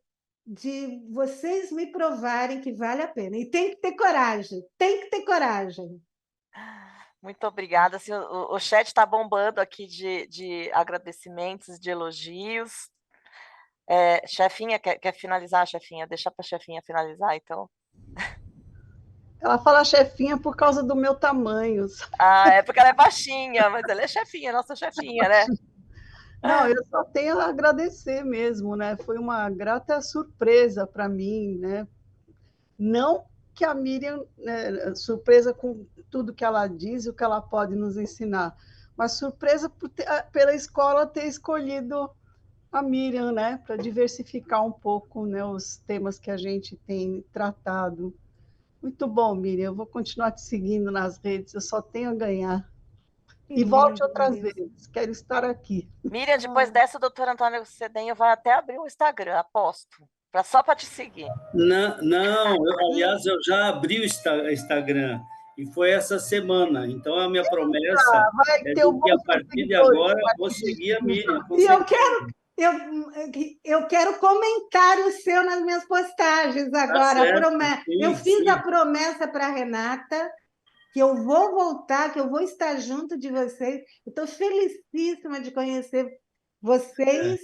de vocês me provarem que vale a pena. E tem que ter coragem, tem que ter coragem. Muito obrigada. Assim, o chat está bombando aqui de agradecimentos, de elogios. Chefinha, quer finalizar, chefinha? Deixa para a chefinha finalizar, então. Ela fala chefinha por causa do meu tamanho. Ah, é porque ela é baixinha, mas ela é chefinha, nossa chefinha, né? Não, eu só tenho a agradecer mesmo, né? Foi uma grata surpresa para mim, né? Não que a Miriam, né, surpresa com tudo que ela diz e o que ela pode nos ensinar, mas surpresa pela escola ter escolhido a Miriam, né? Para diversificar um pouco, né, os temas que a gente tem tratado. Muito bom, Miriam. Eu vou continuar te seguindo nas redes, eu só tenho a ganhar. Que E volte lindo, outras Marisa. vezes, quero estar aqui. Miriam, depois dessa, o doutor Antônio Cedenho vai até abrir o Instagram, aposto. Só para te seguir. Não, não, aliás, eu já abri o Instagram e foi essa semana. Então, a minha promessa Vai é ter de que, a bons partir de seguidores. agora, eu vou seguir a Miriam. E eu quero comentário seu nas minhas postagens agora. Tá certo, Eu sim, fiz a sim. promessa para a Renata que eu vou voltar, que eu vou estar junto de vocês. Estou felicíssima de conhecer vocês,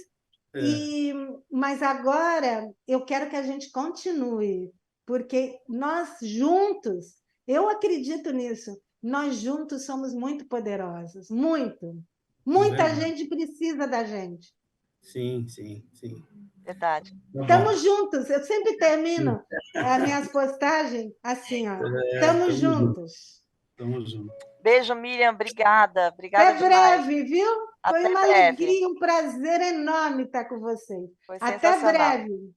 mas agora eu quero que a gente continue, porque nós juntos, eu acredito nisso, nós juntos somos muito poderosos, muito. Muita gente precisa da gente. Sim, sim, sim. Verdade. Estamos juntos. Eu sempre termino as minhas postagens assim, ó. Estamos juntos. Tamo junto. Beijo, Miriam. Obrigada. Obrigada Até demais. breve, viu? Foi Até uma breve. alegria, um prazer enorme estar com vocês. Foi Até sensacional. breve.